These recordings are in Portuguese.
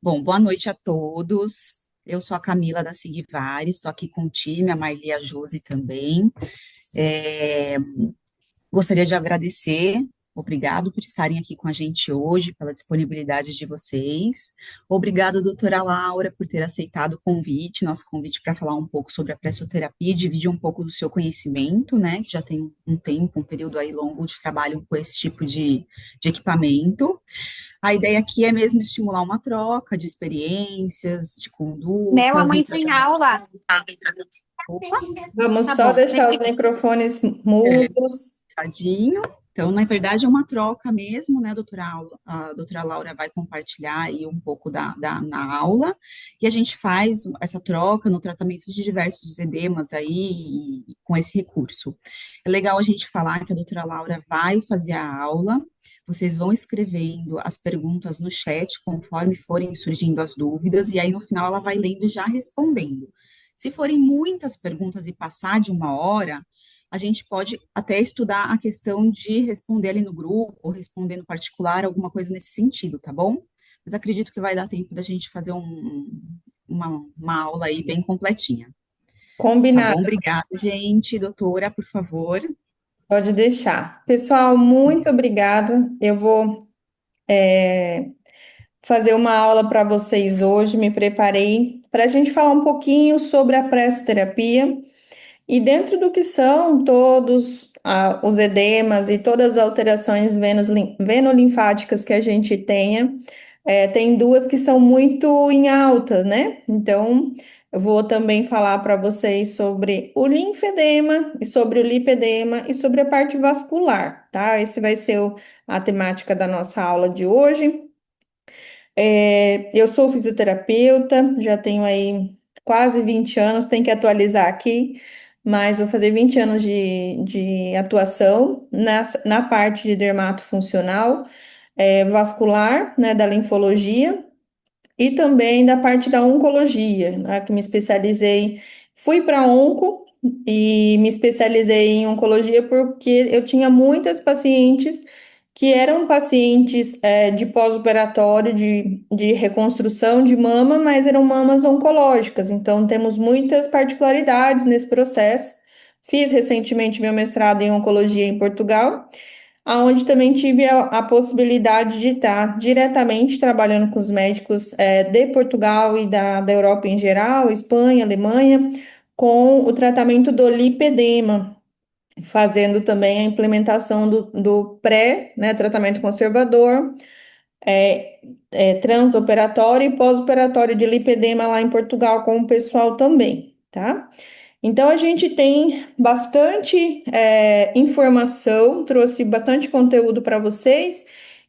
Bom, boa noite a todos. Eu sou a Camila da Sigvares, estou aqui com o time, a Marli e a Josi também. É, Gostaria de agradecer, obrigado por estarem aqui com a gente hoje, pela disponibilidade de vocês. Obrigada, doutora Laura, por ter aceitado o convite, nosso convite para falar um pouco sobre a pressoterapia e dividir um pouco do seu conhecimento, né, que já tem um tempo, um período aí longo de trabalho com esse tipo de equipamento. A ideia aqui é mesmo estimular uma troca de experiências, de Meu, a condutas, um mãe tem tratamento. aula. Opa, Tá vamos bom. só deixar os microfones mudos. tadinho. Então, na verdade, é uma troca mesmo, né, doutora, a doutora Laura vai compartilhar aí um pouco na aula, e a gente faz essa troca no tratamento de diversos edemas aí com esse recurso. É legal a gente falar que a doutora Laura vai fazer a aula, vocês vão escrevendo as perguntas no chat conforme forem surgindo as dúvidas, e aí no final ela vai lendo e já respondendo. Se forem muitas perguntas e passar de uma hora, a gente pode até estudar a questão de responder ali no grupo, ou responder no particular, alguma coisa nesse sentido, tá bom? Mas acredito que vai dar tempo da gente fazer uma aula aí bem completinha. Tá bom? Combinado, Obrigada, gente. Doutora, por favor. pode deixar. Pessoal, muito obrigada. Eu vou fazer uma aula para vocês hoje. Me preparei para a gente falar um pouquinho sobre a pressoterapia e dentro do que são todos os edemas e todas as alterações venolinfáticas que a gente tenha. Tem duas que são muito em alta, né? Então, eu vou também falar para vocês sobre o linfedema e sobre o lipedema e sobre a parte vascular, tá? Esse vai ser a temática da nossa aula de hoje. Eu sou fisioterapeuta, já tenho aí quase 20 anos, tem que atualizar aqui, mas vou fazer 20 anos de atuação na parte de dermatofuncional, vascular, né, da linfologia e também da parte da oncologia, né, que me especializei, fui para onco e me especializei em oncologia porque eu tinha muitas pacientes que eram pacientes de pós-operatório, de reconstrução de mama, mas eram mamas oncológicas, então temos muitas particularidades nesse processo. Fiz recentemente meu mestrado em oncologia em Portugal, aonde também tive a possibilidade de estar diretamente trabalhando com os médicos de Portugal e da Europa em geral, Espanha, Alemanha, com o tratamento do lipedema, fazendo também a implementação do pré, né, tratamento conservador, é, transoperatório e pós-operatório de lipedema lá em Portugal com o pessoal também, tá? Então, a gente tem bastante informação, trouxe bastante conteúdo para vocês,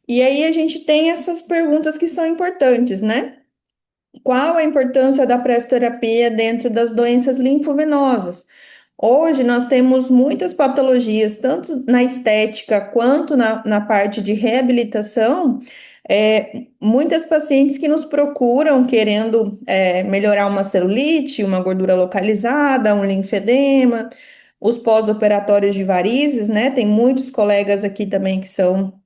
e aí a gente tem essas perguntas que são importantes, né? Qual a importância da pressoterapia dentro das doenças linfovenosas? Hoje nós temos muitas patologias, tanto na estética quanto na parte de reabilitação. Muitas pacientes que nos procuram querendo melhorar uma celulite, uma gordura localizada, um linfedema, os pós-operatórios de varizes, né? Tem muitos colegas aqui também que são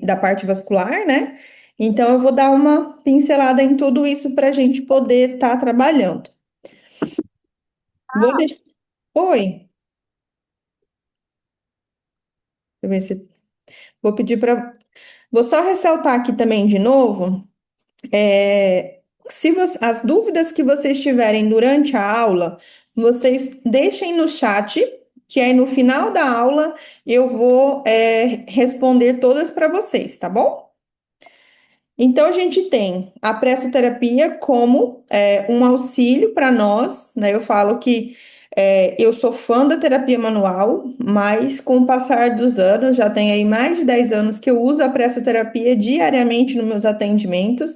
da parte vascular, né? Então eu vou dar uma pincelada em tudo isso para a gente poder estar trabalhando. Vou deixar. Oi, deixa eu ver se. Vou pedir para. Vou só ressaltar aqui também de novo. Se as dúvidas que vocês tiverem durante a aula, vocês deixem no chat, que aí no final da aula eu vou responder todas para vocês, tá bom? Então, a gente tem a pressoterapia como um auxílio para nós, né? Eu falo que eu sou fã da terapia manual, mas com o passar dos anos, já tem aí mais de 10 anos que eu uso a pressoterapia diariamente nos meus atendimentos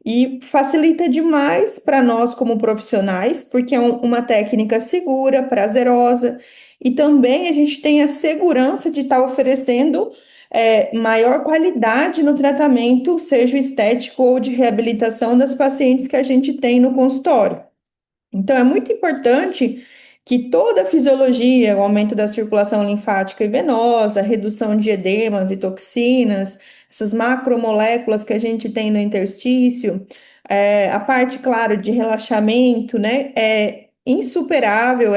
e facilita demais para nós como profissionais, porque é uma técnica segura, prazerosa, e também a gente tem a segurança de estar oferecendo maior qualidade no tratamento, seja o estético ou de reabilitação das pacientes que a gente tem no consultório. Então, é muito importante que toda a fisiologia, o aumento da circulação linfática e venosa, a redução de edemas e toxinas, essas macromoléculas que a gente tem no interstício, a parte, claro, de relaxamento, né, é insuperável,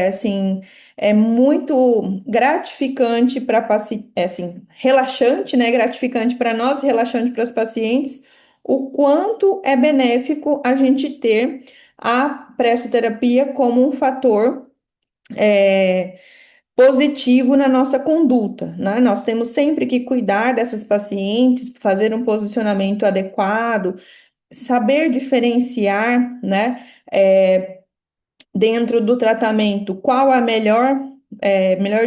assim, é muito gratificante para paciente, assim, relaxante, né, gratificante para nós, relaxante para os pacientes, o quanto é benéfico a gente ter a pressoterapia como um fator é, positivo na nossa conduta, né? Nós temos sempre que cuidar dessas pacientes, fazer um posicionamento adequado, saber diferenciar, né, dentro do tratamento, qual a melhor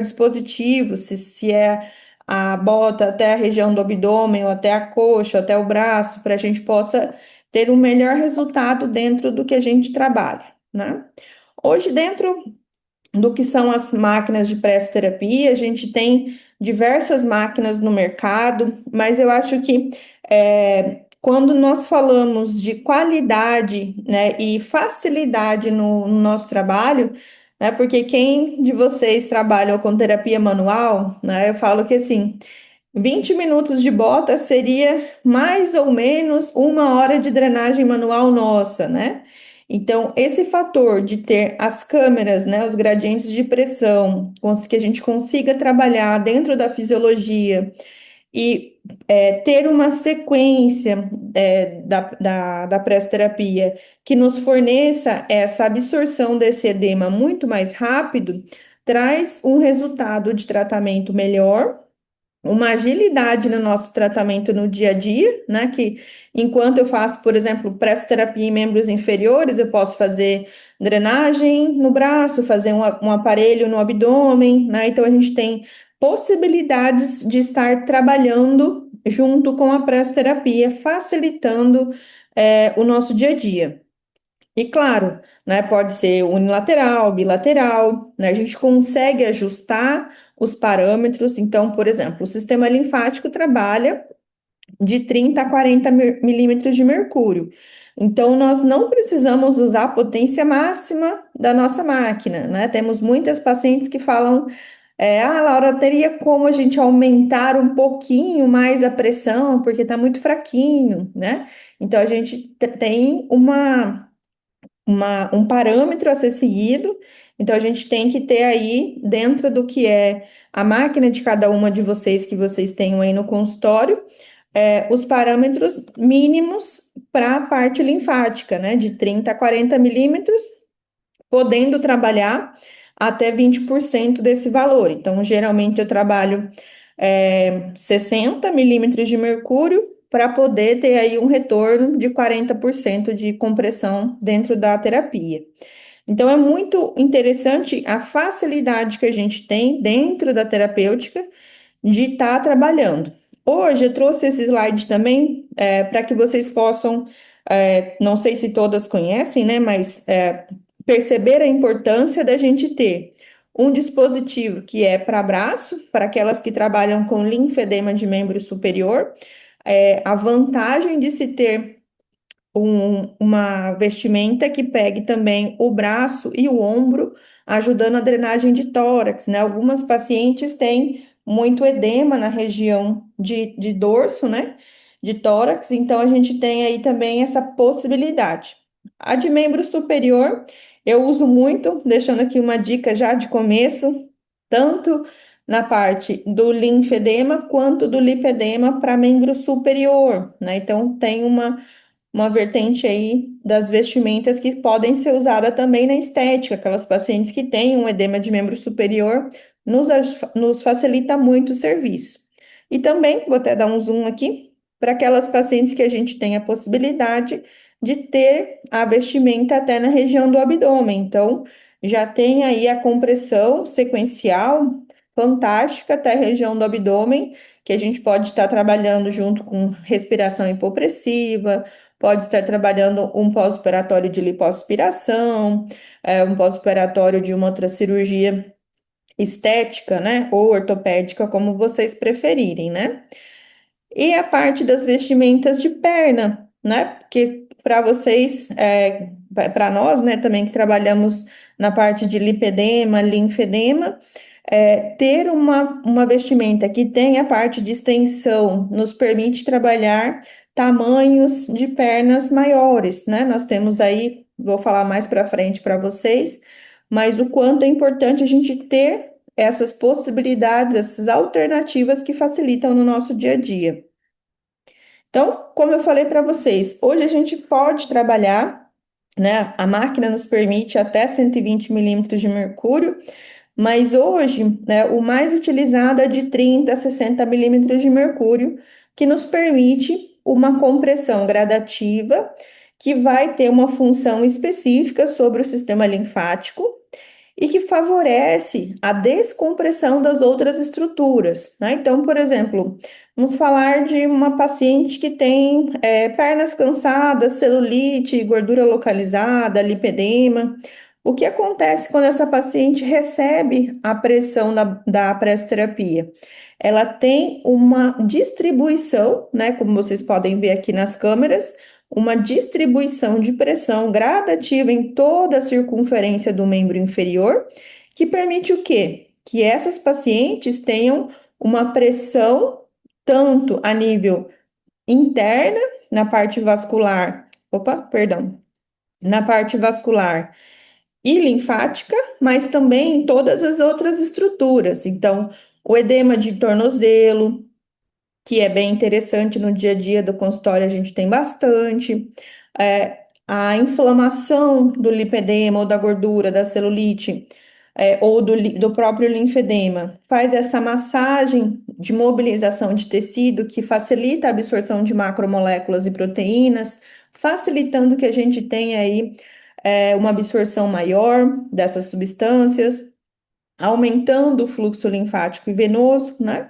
dispositivo, se é a bota até a região do abdômen, ou até a coxa, ou até o braço, para a gente possa ter um melhor resultado dentro do que a gente trabalha, né? Hoje, dentro do que são as máquinas de pressoterapia. A gente tem diversas máquinas no mercado, mas eu acho que quando nós falamos de qualidade, né, e facilidade no nosso trabalho, né, porque quem de vocês trabalha com terapia manual, né, eu falo que assim, 20 minutos de bota seria mais ou menos 1 hora de drenagem manual nossa, né? Então, esse fator de ter as câmeras, né, os gradientes de pressão, que a gente consiga trabalhar dentro da fisiologia e ter uma sequência da pressoterapia que nos forneça essa absorção desse edema muito mais rápido, traz um resultado de tratamento melhor, uma agilidade no nosso tratamento no dia a dia, né? Que enquanto eu faço, por exemplo, pressoterapia em membros inferiores, eu posso fazer drenagem no braço, fazer um aparelho no abdômen, né? Então a gente tem possibilidades de estar trabalhando junto com a pressoterapia, facilitando o nosso dia a dia. E claro, né, pode ser unilateral, bilateral, né, a gente consegue ajustar os parâmetros. Então, por exemplo, o sistema linfático trabalha de 30 a 40 milímetros de mercúrio. Então, nós não precisamos usar a potência máxima da nossa máquina, né? Temos muitas pacientes que falam, Laura, teria como a gente aumentar um pouquinho mais a pressão, porque está muito fraquinho, né? Então, a gente tem um parâmetro a ser seguido. Então, a gente tem que ter aí, dentro do que é a máquina de cada uma de vocês, que vocês tenham aí no consultório, os parâmetros mínimos para a parte linfática, né? De 30 a 40 milímetros, podendo trabalhar até 20% desse valor. Então, geralmente eu trabalho 60 milímetros de mercúrio para poder ter aí um retorno de 40% de compressão dentro da terapia. Então, é muito interessante a facilidade que a gente tem dentro da terapêutica de estar trabalhando. Hoje eu trouxe esse slide também para que vocês possam, não sei se todas conhecem, né, mas perceber a importância da gente ter um dispositivo que é para braço, para aquelas que trabalham com linfedema de membro superior, a vantagem de se ter uma vestimenta que pegue também o braço e o ombro, ajudando a drenagem de tórax, né? Algumas pacientes têm muito edema na região de dorso, né? De tórax, então a gente tem aí também essa possibilidade. A de membro superior, eu uso muito, deixando aqui uma dica já de começo, tanto na parte do linfedema quanto do lipedema para membro superior, né? Então tem uma vertente aí das vestimentas que podem ser usadas também na estética. Aquelas pacientes que têm um edema de membro superior, nos facilita muito o serviço. E também, vou até dar um zoom aqui, para aquelas pacientes que a gente tem a possibilidade de ter a vestimenta até na região do abdômen. Então, já tem aí a compressão sequencial fantástica até a região do abdômen, que a gente pode estar trabalhando junto com respiração hipopressiva, pode estar trabalhando um pós-operatório de lipoaspiração, um pós-operatório de uma outra cirurgia estética, né, ou ortopédica, como vocês preferirem, né? E a parte das vestimentas de perna, né? Porque para vocês, para nós, né, também que trabalhamos na parte de lipedema, linfedema, ter uma vestimenta que tenha parte de extensão nos permite trabalhar tamanhos de pernas maiores, né? Nós temos aí, vou falar mais para frente para vocês, mas o quanto é importante a gente ter essas possibilidades, essas alternativas que facilitam no nosso dia a dia. Então, como eu falei para vocês, hoje a gente pode trabalhar, né? A máquina nos permite até 120 milímetros de mercúrio, mas hoje, né, o mais utilizado é de 30 a 60 milímetros de mercúrio, que nos permite uma compressão gradativa, que vai ter uma função específica sobre o sistema linfático e que favorece a descompressão das outras estruturas, né? Então, por exemplo, vamos falar de uma paciente que tem pernas cansadas, celulite, gordura localizada, lipedema. O que acontece quando essa paciente recebe a pressão da pressoterapia? Ela tem uma distribuição, né? Como vocês podem ver aqui nas câmeras, uma distribuição de pressão gradativa em toda a circunferência do membro inferior, que permite o quê? Que essas pacientes tenham uma pressão tanto a nível interna, na parte vascular, na parte vascular e linfática, mas também em todas as outras estruturas. Então, o edema de tornozelo, que é bem interessante no dia a dia do consultório, a gente tem bastante. A inflamação do lipedema ou da gordura, da celulite, ou do próprio linfedema, faz essa massagem de mobilização de tecido que facilita a absorção de macromoléculas e proteínas, facilitando que a gente tenha aí uma absorção maior dessas substâncias, aumentando o fluxo linfático e venoso, né?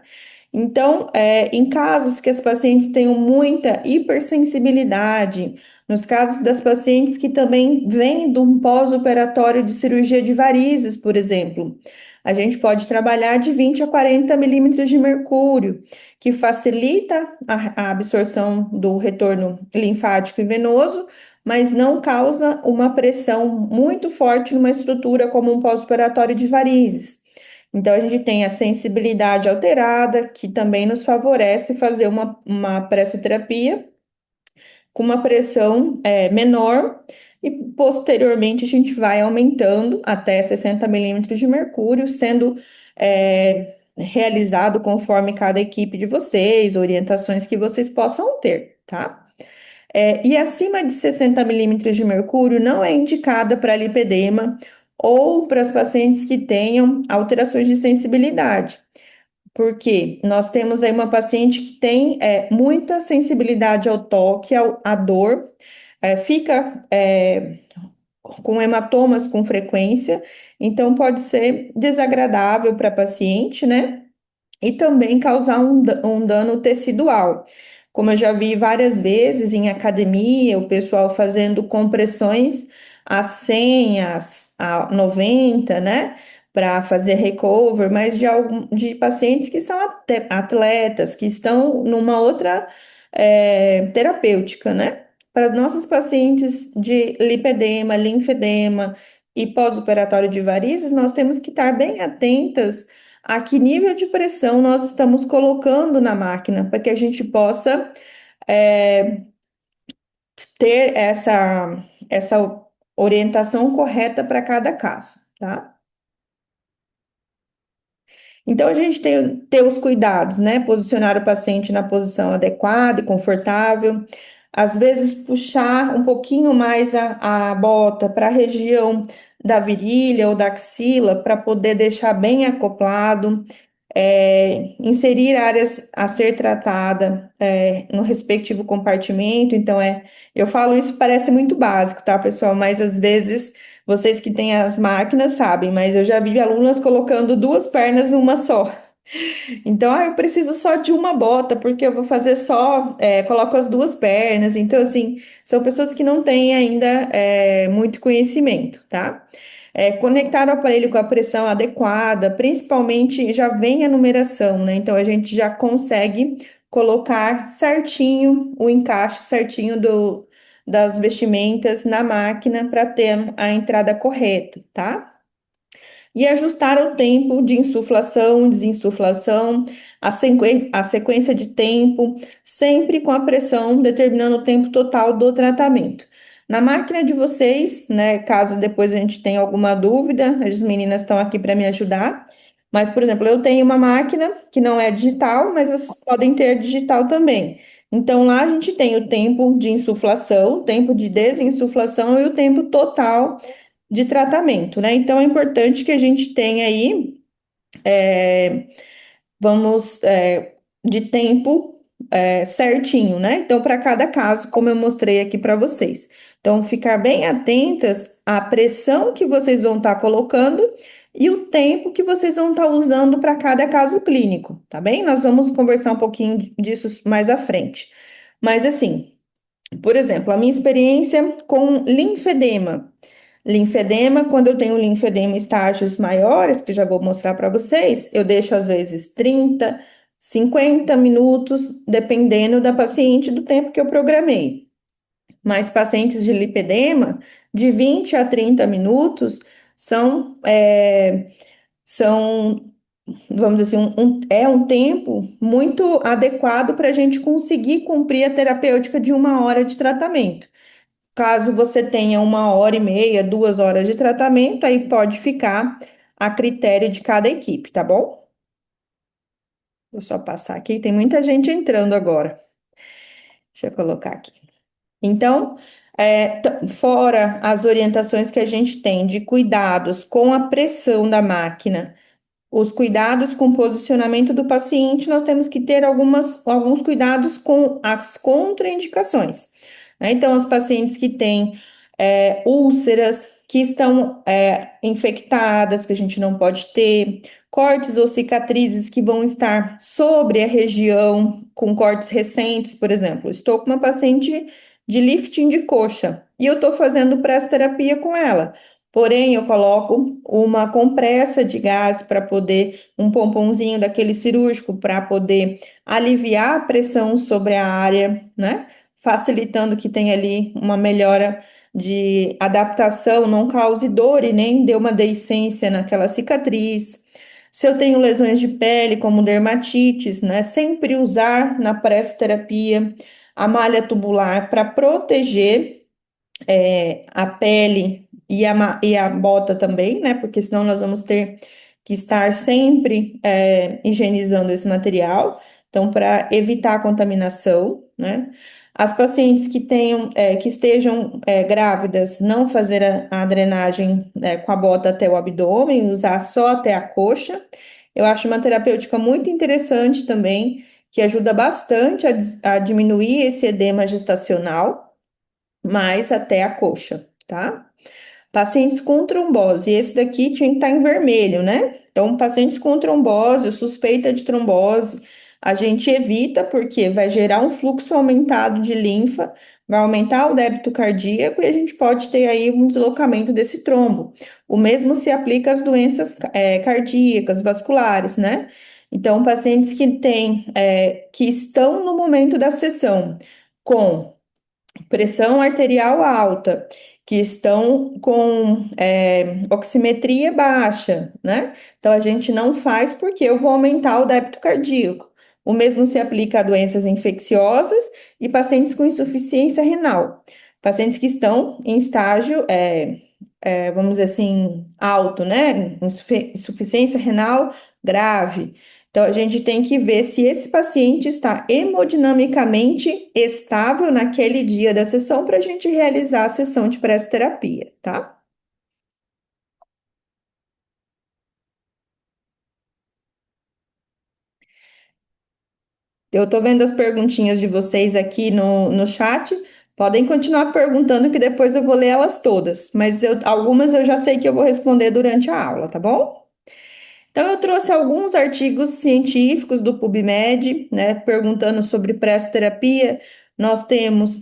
Então, em casos que as pacientes tenham muita hipersensibilidade, nos casos das pacientes que também vêm de um pós-operatório de cirurgia de varizes, por exemplo, a gente pode trabalhar de 20 a 40 milímetros de mercúrio, que facilita a absorção do retorno linfático e venoso, mas não causa uma pressão muito forte numa estrutura como um pós-operatório de varizes. Então, a gente tem a sensibilidade alterada, que também nos favorece fazer uma pressoterapia com uma pressão menor, e posteriormente a gente vai aumentando até 60 milímetros de mercúrio, sendo realizado conforme cada equipe de vocês, orientações que vocês possam ter, tá? E acima de 60 milímetros de mercúrio não é indicada para lipedema ou para as pacientes que tenham alterações de sensibilidade, porque nós temos aí uma paciente que tem muita sensibilidade ao toque, à dor, fica com hematomas com frequência, então pode ser desagradável para a paciente, né? E também causar um dano tecidual. Como eu já vi várias vezes em academia, o pessoal fazendo compressões a 100, a 90, né? Para fazer recover, mas de pacientes que são atletas, que estão numa outra terapêutica, né? Para as nossas pacientes de lipedema, linfedema e pós-operatório de varizes, nós temos que estar bem atentas a que nível de pressão nós estamos colocando na máquina, para que a gente possa é, ter essa orientação correta para cada caso, tá? Então, a gente tem que ter os cuidados, né? Posicionar o paciente na posição adequada e confortável. Às vezes, puxar um pouquinho mais a bota para a região da virilha ou da axila, para poder deixar bem acoplado. Inserir áreas a ser tratada no respectivo compartimento. Então, eu falo isso, parece muito básico, tá, pessoal? Mas às vezes vocês que têm as máquinas sabem, mas eu já vi alunas colocando duas pernas em uma só. Então, eu preciso só de uma bota, porque eu vou fazer só, coloco as duas pernas. Então, assim, são pessoas que não têm ainda muito conhecimento, tá? Conectar o aparelho com a pressão adequada, principalmente já vem a numeração, né? Então, a gente já consegue colocar certinho o encaixe certinho das vestimentas na máquina para ter a entrada correta, tá? e ajustar o tempo de insuflação, desinsuflação, a sequência de tempo, sempre com a pressão determinando o tempo total do tratamento. Na máquina de vocês, né, caso depois a gente tenha alguma dúvida, as meninas estão aqui para me ajudar. Mas, por exemplo, eu tenho uma máquina que não é digital, mas vocês podem ter digital também. Então, lá a gente tem o tempo de insuflação, o tempo de desinsuflação e o tempo total de tratamento, né? Então, é importante que a gente tenha aí, é, vamos, de tempo certinho, né? Então, para cada caso, como eu mostrei aqui para vocês. Então, ficar bem atentas à pressão que vocês vão estar colocando e o tempo que vocês vão estar usando para cada caso clínico, tá bem? Nós vamos conversar um pouquinho disso mais à frente. Mas, assim, por exemplo, a minha experiência com linfedema. Linfedema, quando eu tenho linfedema em estágios maiores, que já vou mostrar para vocês, eu deixo às vezes 30, 50 minutos, dependendo da paciente, do tempo que eu programei. Mas pacientes de lipedema, de 20 a 30 minutos, são, são vamos dizer assim, é um tempo muito adequado para a gente conseguir cumprir a terapêutica de 1 hora de tratamento. Caso você tenha 1 hora e meia, 2 horas de tratamento, aí pode ficar a critério de cada equipe, tá bom? Vou só passar aqui, tem muita gente entrando agora. Deixa eu colocar aqui. Então, fora as orientações que a gente tem de cuidados com a pressão da máquina, os cuidados com o posicionamento do paciente, nós temos que ter alguns cuidados com as contraindicações, né? Então, os pacientes que têm úlceras, que estão infectadas, que a gente não pode ter, cortes ou cicatrizes que vão estar sobre a região, com cortes recentes, por exemplo. Estou com uma paciente de lifting de coxa e eu estou fazendo pressoterapia com ela. Porém, eu coloco uma compressa de gás para poder, um pomponzinho daquele cirúrgico para poder aliviar a pressão sobre a área, né? Facilitando que tenha ali uma melhora de adaptação, não cause dor e nem dê uma deiscência naquela cicatriz. Se eu tenho lesões de pele, como dermatites, né? Sempre usar na pressoterapia a malha tubular para proteger a pele e a bota também, né? Porque senão nós vamos ter que estar sempre higienizando esse material. Então, para evitar a contaminação, né? As pacientes que tenham, que estejam grávidas, não fazer a drenagem com a bota até o abdômen, usar só até a coxa. Eu acho uma terapêutica muito interessante também, que ajuda bastante a diminuir esse edema gestacional, mais até a coxa, tá? Pacientes com trombose, esse daqui tinha que estar em vermelho, né? Então, pacientes com trombose, suspeita de trombose, a gente evita porque vai gerar um fluxo aumentado de linfa, vai aumentar o débito cardíaco e a gente pode ter aí um deslocamento desse trombo. O mesmo se aplica às doenças cardíacas, vasculares, né? Então, pacientes que estão no momento da sessão com pressão arterial alta, que estão com oximetria baixa, né? Então a gente não faz porque eu vou aumentar o débito cardíaco. O mesmo se aplica a doenças infecciosas e pacientes com insuficiência renal. Pacientes que estão em estágio, vamos dizer assim, alto, né? Insuficiência renal grave. Então, a gente tem que ver se esse paciente está hemodinamicamente estável naquele dia da sessão para a gente realizar a sessão de pressoterapia, tá? Eu estou vendo as perguntinhas de vocês aqui no chat. Podem continuar perguntando que depois eu vou ler elas todas, mas algumas eu já sei que eu vou responder durante a aula, tá bom? Então, eu trouxe alguns artigos científicos do PubMed, né, perguntando sobre pressoterapia. Nós temos,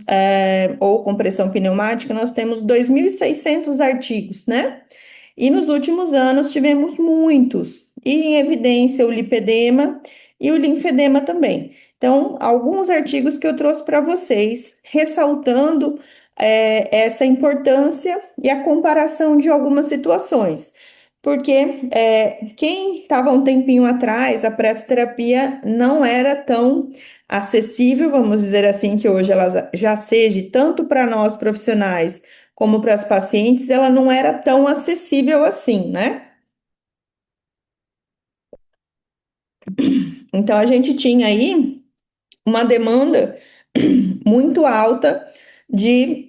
ou compressão pneumática, nós temos 2.600 artigos, né? E nos últimos anos tivemos muitos, e em evidência o lipedema e o linfedema também. Então, alguns artigos que eu trouxe para vocês, ressaltando, essa importância e a comparação de algumas situações. porque quem estava um tempinho atrás, a pressoterapia não era tão acessível, vamos dizer assim, que hoje ela já seja, tanto para nós profissionais como para as pacientes, ela não era tão acessível assim, né? Então a gente tinha aí uma demanda muito alta de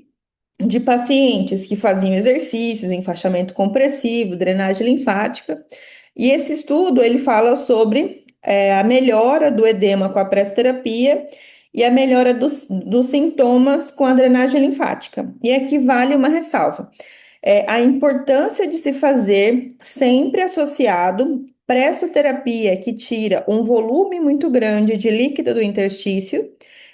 pacientes que faziam exercícios, enfaixamento compressivo, drenagem linfática. E esse estudo ele fala sobre a melhora do edema com a pressoterapia e a melhora dos sintomas com a drenagem linfática. E aqui vale uma ressalva. A importância de se fazer sempre associado pressoterapia, que tira um volume muito grande de líquido do interstício,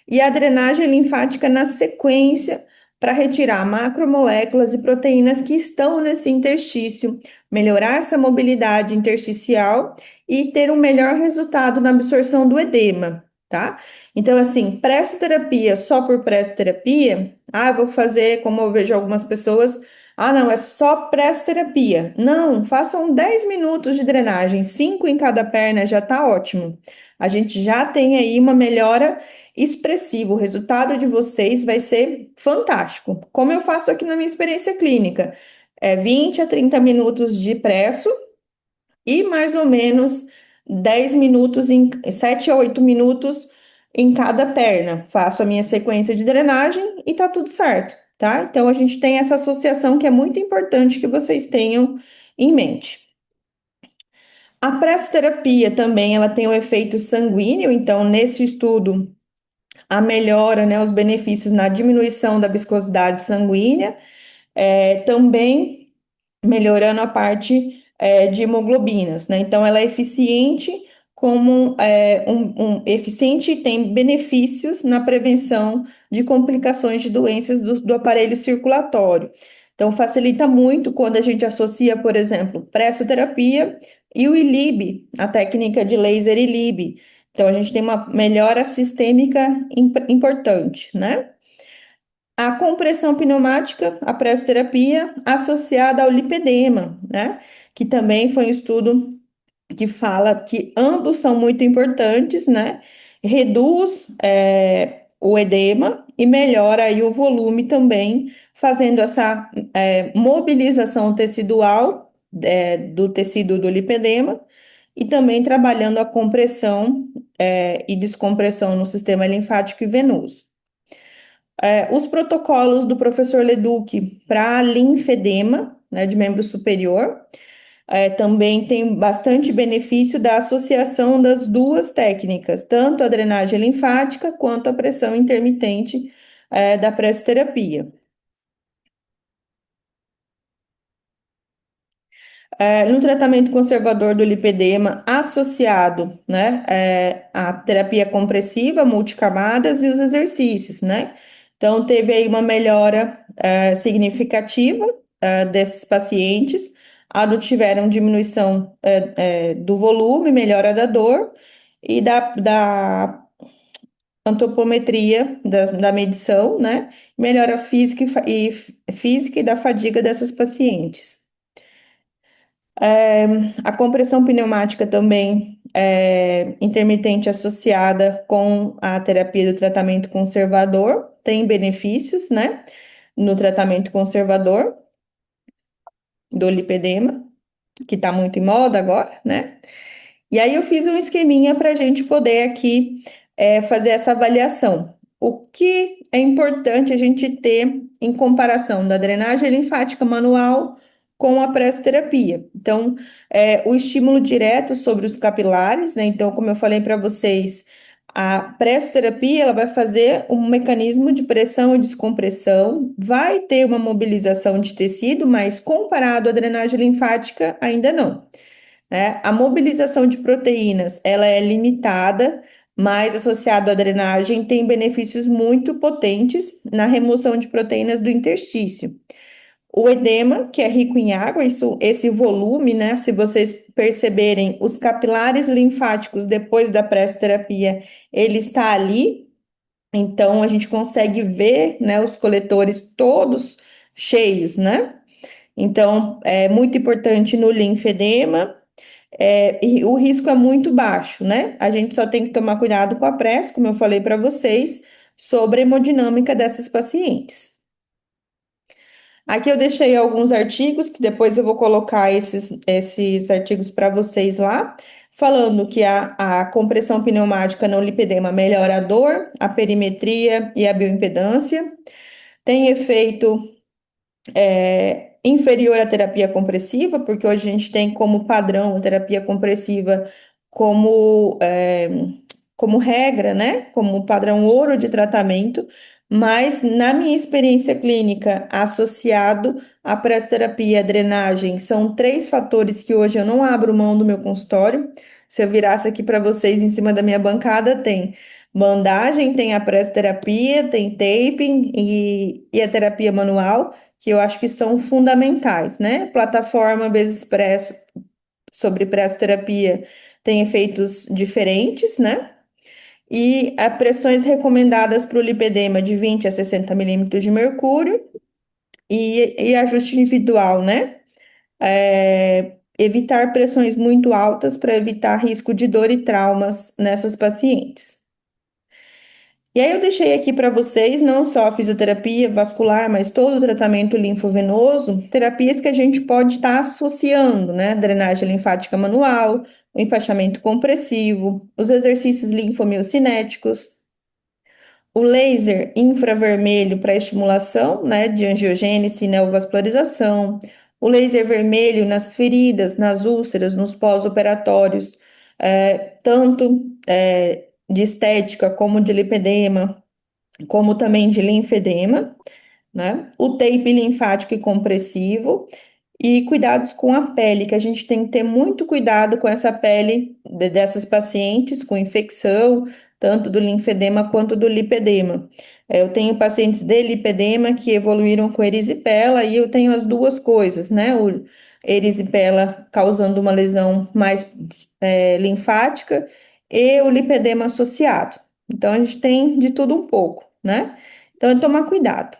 e a drenagem linfática na sequência para retirar macromoléculas e proteínas que estão nesse interstício, melhorar essa mobilidade intersticial e ter um melhor resultado na absorção do edema, tá? Então, assim, pressoterapia só por pressoterapia, eu vou fazer, como eu vejo algumas pessoas, não, é só pressoterapia. Não, façam 10 minutos de drenagem, 5 em cada perna já tá ótimo. A gente já tem aí uma melhora expressiva. O resultado de vocês vai ser fantástico. Como eu faço aqui na minha experiência clínica, 20 a 30 minutos de presso e mais ou menos 10 minutos, 7 a 8 minutos em cada perna. Faço a minha sequência de drenagem e tá tudo certo, tá? Então a gente tem essa associação que é muito importante que vocês tenham em mente. A pressoterapia também ela tem o efeito sanguíneo, então nesse estudo a melhora, né, os benefícios na diminuição da viscosidade sanguínea, também melhorando a parte de hemoglobinas, né? Então, ela é eficiente como eficiente e tem benefícios na prevenção de complicações de doenças do aparelho circulatório. Então, facilita muito quando a gente associa, por exemplo, pressoterapia e o ILIB, a técnica de laser ILIB. Então, a gente tem uma melhora sistêmica importante, né? A compressão pneumática, a pressoterapia, associada ao lipedema, né? Que também foi um estudo que fala que ambos são muito importantes, né? Reduz o edema e melhora aí o volume também, fazendo essa mobilização tecidual do tecido do lipedema e também trabalhando a compressão e descompressão no sistema linfático e venoso. Os protocolos do professor Leduc para linfedema, né, de membro superior, também tem bastante benefício da associação das duas técnicas, tanto a drenagem linfática quanto a pressão intermitente, da pressoterapia. No tratamento conservador do lipedema associado, né, à terapia compressiva, multicamadas e os exercícios, né? Então, teve aí uma melhora significativa desses pacientes, tiveram diminuição do volume, melhora da dor e da antropometria da medição, né? Melhora física física e da fadiga dessas pacientes. A compressão pneumática também é intermitente associada com a terapia do tratamento conservador, tem benefícios, né, no tratamento conservador do lipedema, que está muito em moda agora, né? E aí eu fiz um esqueminha para a gente poder aqui fazer essa avaliação. O que é importante a gente ter em comparação da drenagem linfática manual com a pressoterapia? Então, o estímulo direto sobre os capilares, né? Então, como eu falei para vocês, a pressoterapia ela vai fazer um mecanismo de pressão e descompressão, vai ter uma mobilização de tecido, mas comparado à drenagem linfática, ainda não, né? A mobilização de proteínas, ela é limitada, mas associado à drenagem tem benefícios muito potentes na remoção de proteínas do interstício. O edema, que é rico em água, esse volume, né? Se vocês perceberem, os capilares linfáticos depois da pressoterapia, ele está ali, então a gente consegue ver, né, os coletores todos cheios, né? Então, é muito importante no linfedema, e o risco é muito baixo, né? A gente só tem que tomar cuidado com a pressa, como eu falei para vocês, sobre a hemodinâmica dessas pacientes. Aqui eu deixei alguns artigos, que depois eu vou colocar esses artigos para vocês lá, falando que a compressão pneumática no lipedema melhora a dor, a perimetria e a bioimpedância, tem efeito inferior à terapia compressiva, porque hoje a gente tem como padrão a terapia compressiva como, como regra, né? Como padrão ouro de tratamento, mas na minha experiência clínica, associado à pressoterapia e à drenagem, são três fatores que hoje eu não abro mão do meu consultório. Se eu virasse aqui para vocês em cima da minha bancada, tem bandagem, tem a pressoterapia, tem taping e a terapia manual, que eu acho que são fundamentais, né? Plataforma Expresso sobre pressoterapia tem efeitos diferentes, né? E as pressões recomendadas para o lipedema de 20 a 60 milímetros de mercúrio e ajuste individual, né? Evitar pressões muito altas para evitar risco de dor e traumas nessas pacientes. E aí eu deixei aqui para vocês não só a fisioterapia vascular, mas todo o tratamento linfovenoso, terapias que a gente pode estar associando, né? Drenagem linfática manual, o enfaixamento compressivo, os exercícios linfomiocinéticos, o laser infravermelho para estimulação, né, de angiogênese e neovascularização, o laser vermelho nas feridas, nas úlceras, nos pós-operatórios, tanto de estética como de lipedema, como também de linfedema, né? O tape linfático e compressivo e cuidados com a pele, que a gente tem que ter muito cuidado com essa pele dessas pacientes com infecção, tanto do linfedema quanto do lipedema. Eu tenho pacientes de lipedema que evoluíram com erisipela e eu tenho as duas coisas, né? O erisipela causando uma lesão mais linfática e o lipedema associado. Então, a gente tem de tudo um pouco, né? Então, é tomar cuidado.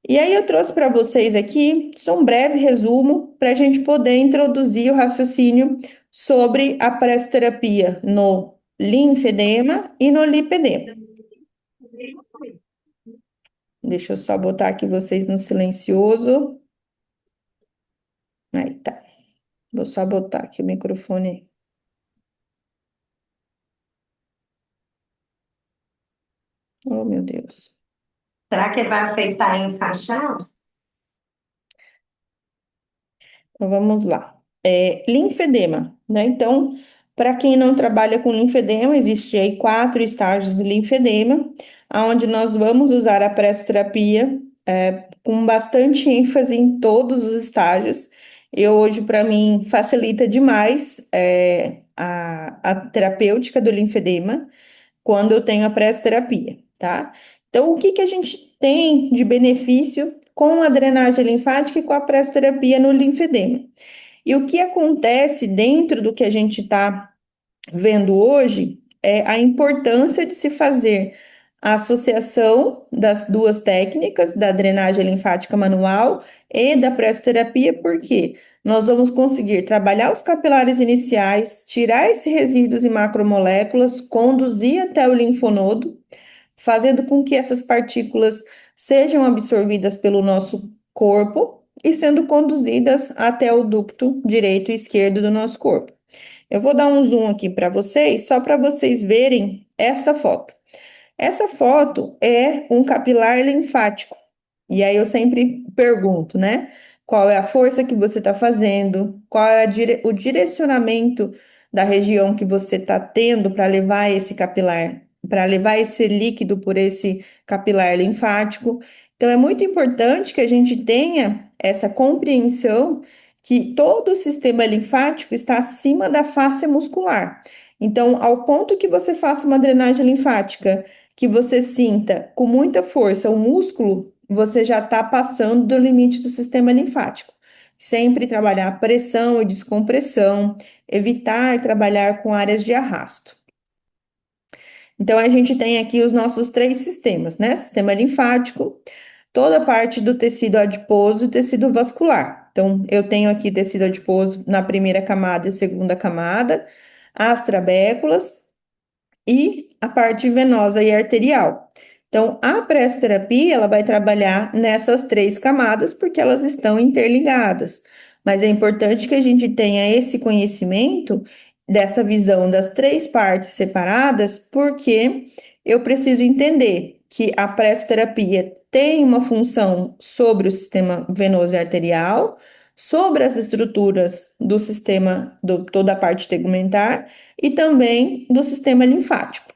E aí eu trouxe para vocês aqui só um breve resumo para a gente poder introduzir o raciocínio sobre a pressoterapia no linfedema e no lipedema. Deixa eu só botar aqui vocês no silencioso. Aí tá. Vou só botar aqui o microfone. Oh, meu Deus. Será que ele vai aceitar enfaixar? Então vamos lá. Linfedema, né? Então, para quem não trabalha com linfedema, existe aí 4 estágios do linfedema, onde nós vamos usar a pressoterapia com bastante ênfase em todos os estágios. E hoje, para mim, facilita demais a terapêutica do linfedema quando eu tenho a pressoterapia, tá? Então, o que que a gente tem de benefício com a drenagem linfática e com a pressoterapia no linfedema? E o que acontece dentro do que a gente está vendo hoje é a importância de se fazer a associação das duas técnicas, da drenagem linfática manual e da pressoterapia, porque nós vamos conseguir trabalhar os capilares iniciais, tirar esses resíduos e macromoléculas, conduzir até o linfonodo, fazendo com que essas partículas sejam absorvidas pelo nosso corpo e sendo conduzidas até o ducto direito e esquerdo do nosso corpo. Eu vou dar um zoom aqui para vocês, só para vocês verem esta foto. Essa foto é um capilar linfático. E aí eu sempre pergunto, né? Qual é a força que você está fazendo? Qual é o direcionamento da região que você está tendo para levar esse capilar, para levar esse líquido por esse capilar linfático? Então é muito importante que a gente tenha essa compreensão que todo o sistema linfático está acima da face muscular. Então, ao ponto que você faça uma drenagem linfática, que você sinta com muita força o músculo, você já está passando do limite do sistema linfático. Sempre trabalhar pressão e descompressão, evitar trabalhar com áreas de arrasto. Então, a gente tem aqui os nossos 3 sistemas, né? Sistema linfático, toda a parte do tecido adiposo e tecido vascular. Então, eu tenho aqui tecido adiposo na primeira camada e segunda camada, as trabéculas e a parte venosa e arterial. Então, a pressoterapia, ela vai trabalhar nessas três camadas porque elas estão interligadas. Mas é importante que a gente tenha esse conhecimento dessa visão das três partes separadas, porque eu preciso entender que a pressoterapia tem uma função sobre o sistema venoso e arterial, sobre as estruturas do sistema, toda a parte tegumentar e também do sistema linfático.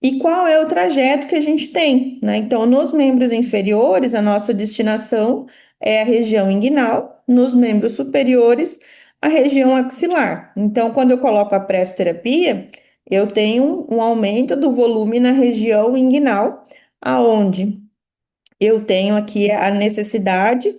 E qual é o trajeto que a gente tem, né? Então, nos membros inferiores, a nossa destinação é a região inguinal, nos membros superiores, a região axilar. Então, quando eu coloco a pressoterapia, eu tenho um aumento do volume na região inguinal, aonde eu tenho aqui a necessidade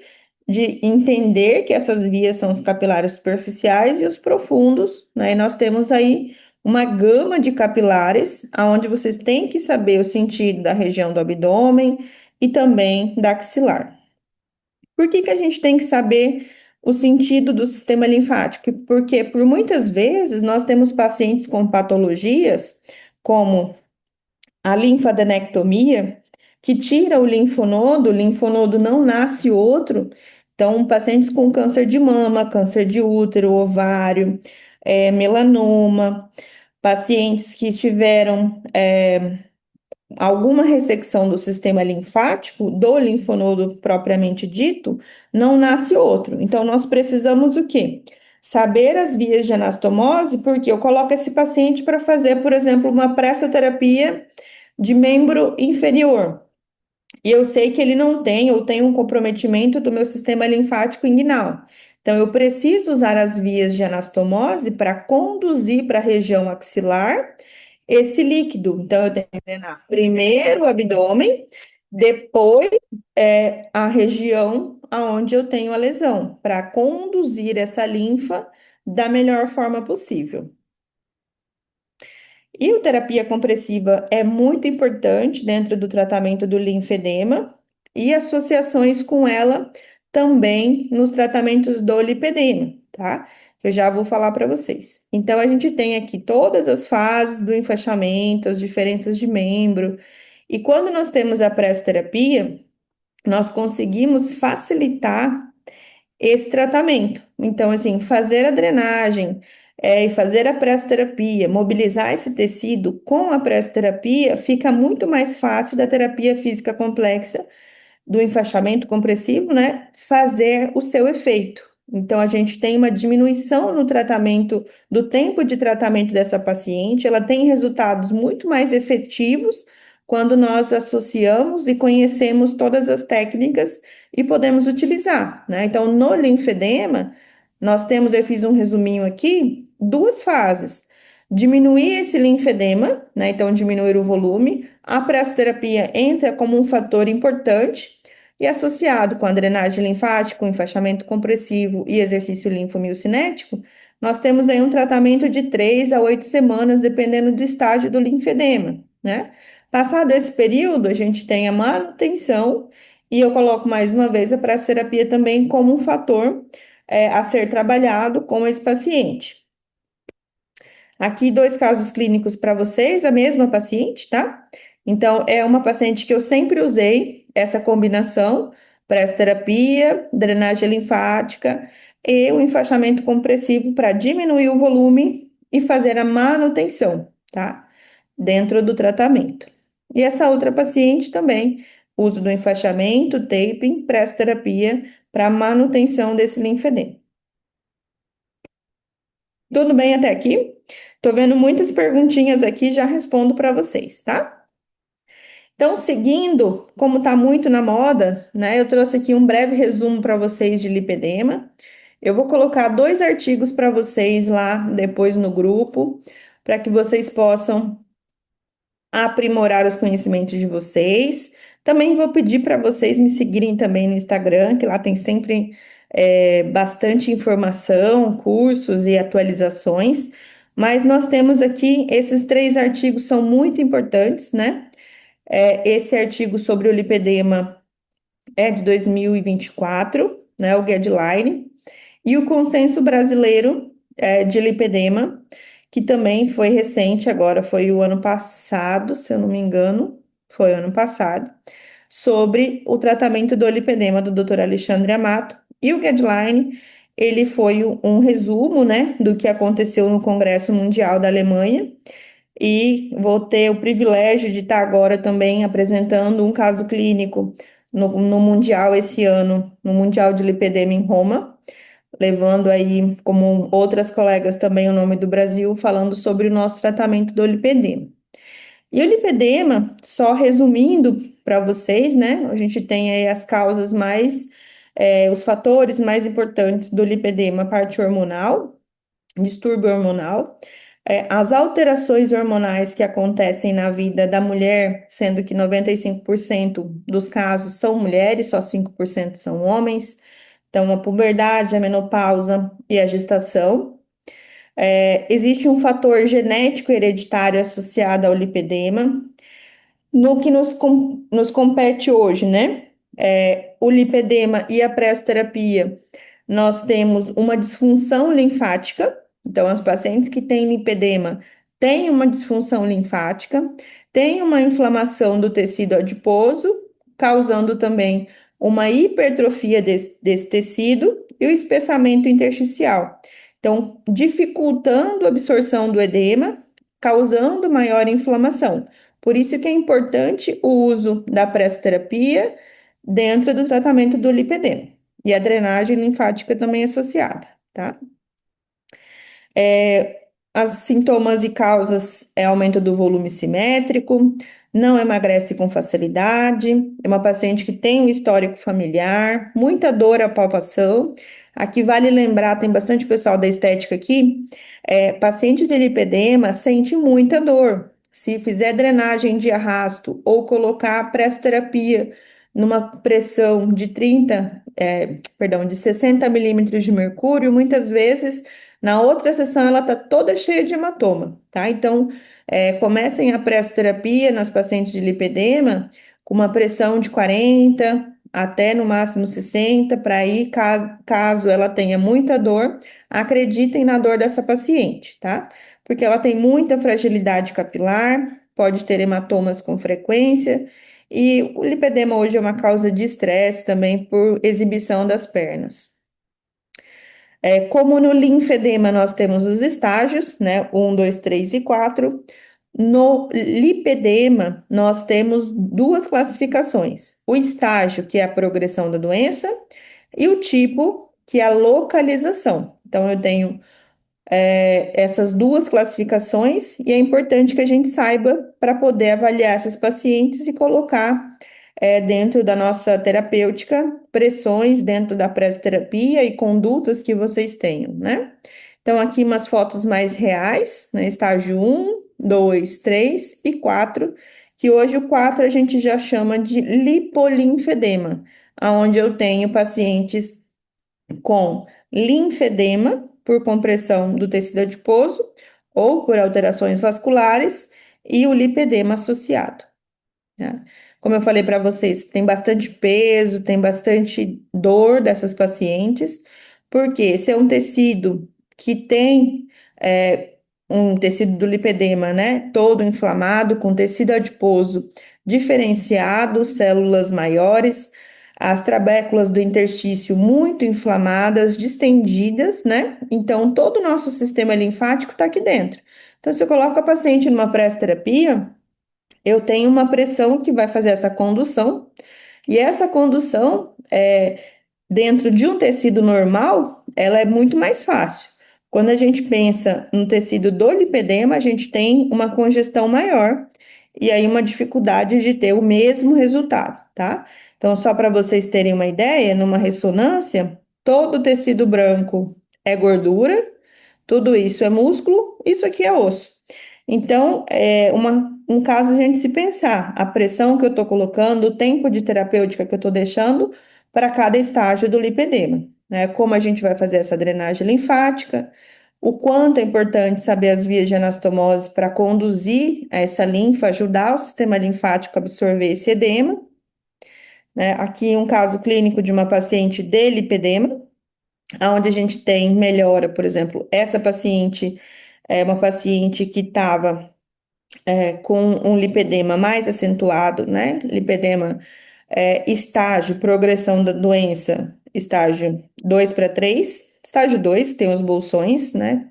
de entender que essas vias são os capilares superficiais e os profundos, né? E nós temos aí uma gama de capilares, aonde vocês têm que saber o sentido da região do abdômen e também da axilar. Por que que a gente tem que saber o sentido do sistema linfático? Porque por muitas vezes nós temos pacientes com patologias como a linfadenectomia, que tira o linfonodo não nasce outro. Então, pacientes com câncer de mama, câncer de útero, ovário, melanoma, pacientes que tiveram alguma ressecção do sistema linfático, do linfonodo propriamente dito, não nasce outro. Então, nós precisamos o quê? Saber as vias de anastomose, porque eu coloco esse paciente para fazer, por exemplo, uma pressoterapia de membro inferior. E eu sei que ele não tem ou tem um comprometimento do meu sistema linfático inguinal. Então, eu preciso usar as vias de anastomose para conduzir para a região axilar esse líquido. Então, eu tenho que drenar primeiro o abdômen, depois a região aonde eu tenho a lesão, para conduzir essa linfa da melhor forma possível. E a terapia compressiva é muito importante dentro do tratamento do linfedema e associações com ela também nos tratamentos do lipedema, tá? Eu já vou falar para vocês. Então, a gente tem aqui todas as fases do enfaixamento, as diferenças de membro. E quando nós temos a pressoterapia, nós conseguimos facilitar esse tratamento. Então, assim, fazer a drenagem e fazer a pressoterapia, mobilizar esse tecido com a pressoterapia, fica muito mais fácil da terapia física complexa, do enfaixamento compressivo, né, fazer o seu efeito. Então, a gente tem uma diminuição no tratamento, do tempo de tratamento dessa paciente, ela tem resultados muito mais efetivos quando nós associamos e conhecemos todas as técnicas e podemos utilizar, né? Então, no linfedema, nós temos, eu fiz um resuminho aqui, duas fases. Diminuir esse linfedema, né? Então, diminuir o volume. A pressoterapia entra como um fator importante e associado com a drenagem linfática, o enfaixamento compressivo e exercício linfomiocinético, nós temos aí um tratamento de 3 a 8 semanas, dependendo do estágio do linfedema, né? Passado esse período, a gente tem a manutenção, e eu coloco mais uma vez a pressoterapia também como um fator a ser trabalhado com esse paciente. Aqui, dois casos clínicos para vocês, a mesma paciente, tá? Então, é uma paciente que eu sempre usei essa combinação, pressoterapia, drenagem linfática e o enfaixamento compressivo para diminuir o volume e fazer a manutenção, tá? Dentro do tratamento. E essa outra paciente também, uso do enfaixamento, taping, pressoterapia para manutenção desse linfedema. Tudo bem até aqui? Tô vendo muitas perguntinhas aqui, já respondo para vocês, tá? Então, seguindo, como está muito na moda, né? Eu trouxe aqui um breve resumo para vocês de lipedema. Eu vou colocar 2 artigos para vocês lá depois no grupo, para que vocês possam aprimorar os conhecimentos de vocês. Também vou pedir para vocês me seguirem também no Instagram, que lá tem sempre bastante informação, cursos e atualizações. Mas nós temos aqui, esses 3 artigos são muito importantes, né? Esse artigo sobre o lipedema é de 2024, né, o guideline, e o Consenso Brasileiro de Lipedema, que também foi recente, agora foi o ano passado, se eu não me engano, foi o ano passado, sobre o tratamento do lipedema do Dr. Alexandre Amato. E o guideline, ele foi um resumo, né, do que aconteceu no Congresso Mundial da Alemanha, e vou ter o privilégio de estar agora também apresentando um caso clínico no Mundial esse ano, no Mundial de Lipedema em Roma, levando aí, como outras colegas também, o nome do Brasil, falando sobre o nosso tratamento do lipedema. E o lipedema, só resumindo para vocês, né? A gente tem aí as causas mais, os fatores mais importantes do lipedema, a parte hormonal, distúrbio hormonal, as alterações hormonais que acontecem na vida da mulher, sendo que 95% dos casos são mulheres, só 5% são homens. Então, a puberdade, a menopausa e a gestação. Existe um fator genético hereditário associado ao lipedema. No que nos compete hoje, né? O lipedema e a pressoterapia, nós temos uma disfunção linfática. Então, as pacientes que têm lipedema têm uma disfunção linfática, têm uma inflamação do tecido adiposo, causando também uma hipertrofia desse tecido e o espessamento intersticial. Então, dificultando a absorção do edema, causando maior inflamação. Por isso que é importante o uso da pressoterapia dentro do tratamento do lipedema. E a drenagem linfática também é associada, tá? As sintomas e causas é aumento do volume simétrico, não emagrece com facilidade, é uma paciente que tem um histórico familiar, muita dor à palpação. Aqui vale lembrar, tem bastante pessoal da estética aqui, paciente de lipedema sente muita dor. Se fizer drenagem de arrasto ou colocar a pressoterapia numa pressão de 60 milímetros de mercúrio, muitas vezes na outra sessão, ela está toda cheia de hematoma, tá? Então, comecem a pressoterapia nas pacientes de lipedema com uma pressão de 40 até no máximo 60, para aí, caso ela tenha muita dor, acreditem na dor dessa paciente, tá? Porque ela tem muita fragilidade capilar, pode ter hematomas com frequência, e o lipedema hoje é uma causa de estresse também por exibição das pernas. Como no linfedema nós temos os estágios, né? 1, 2, 3 e 4. No lipedema, nós temos duas classificações: o estágio, que é a progressão da doença, e o tipo, que é a localização. Então, eu tenho essas duas classificações, e é importante que a gente saiba para poder avaliar essas pacientes e colocar dentro da nossa terapêutica pressões dentro da pressoterapia e condutas que vocês tenham, né? Então, aqui umas fotos mais reais, né? Estágio 1, 2, 3 e 4, que hoje o 4 a gente já chama de lipolinfedema, onde eu tenho pacientes com linfedema por compressão do tecido adiposo ou por alterações vasculares e o lipedema associado, né? Como eu falei para vocês, tem bastante peso, tem bastante dor dessas pacientes, porque esse é um tecido que tem um tecido do lipedema, né? Todo inflamado, com tecido adiposo diferenciado, células maiores, as trabéculas do interstício muito inflamadas, distendidas, né? Então, todo o nosso sistema linfático está aqui dentro. Então, se eu coloco a paciente numa pressoterapia, eu tenho uma pressão que vai fazer essa condução, e essa condução, dentro de um tecido normal, ela é muito mais fácil. Quando a gente pensa no tecido do lipedema, a gente tem uma congestão maior, e aí uma dificuldade de ter o mesmo resultado, tá? Então, só para vocês terem uma ideia, numa ressonância, todo o tecido branco é gordura, tudo isso é músculo, isso aqui é osso. Então, um caso a gente se pensar, a pressão que eu estou colocando, o tempo de terapêutica que eu estou deixando para cada estágio do lipedema, né? Como a gente vai fazer essa drenagem linfática, o quanto é importante saber as vias de anastomose para conduzir essa linfa, ajudar o sistema linfático a absorver esse edema. né? Aqui um caso clínico de uma paciente de lipedema, onde a gente tem melhora, por exemplo, essa paciente é uma paciente que estava com um lipedema mais acentuado, né? Lipedema estágio, progressão da doença, estágio 2 para 3. Estágio 2 tem os bolsões, né?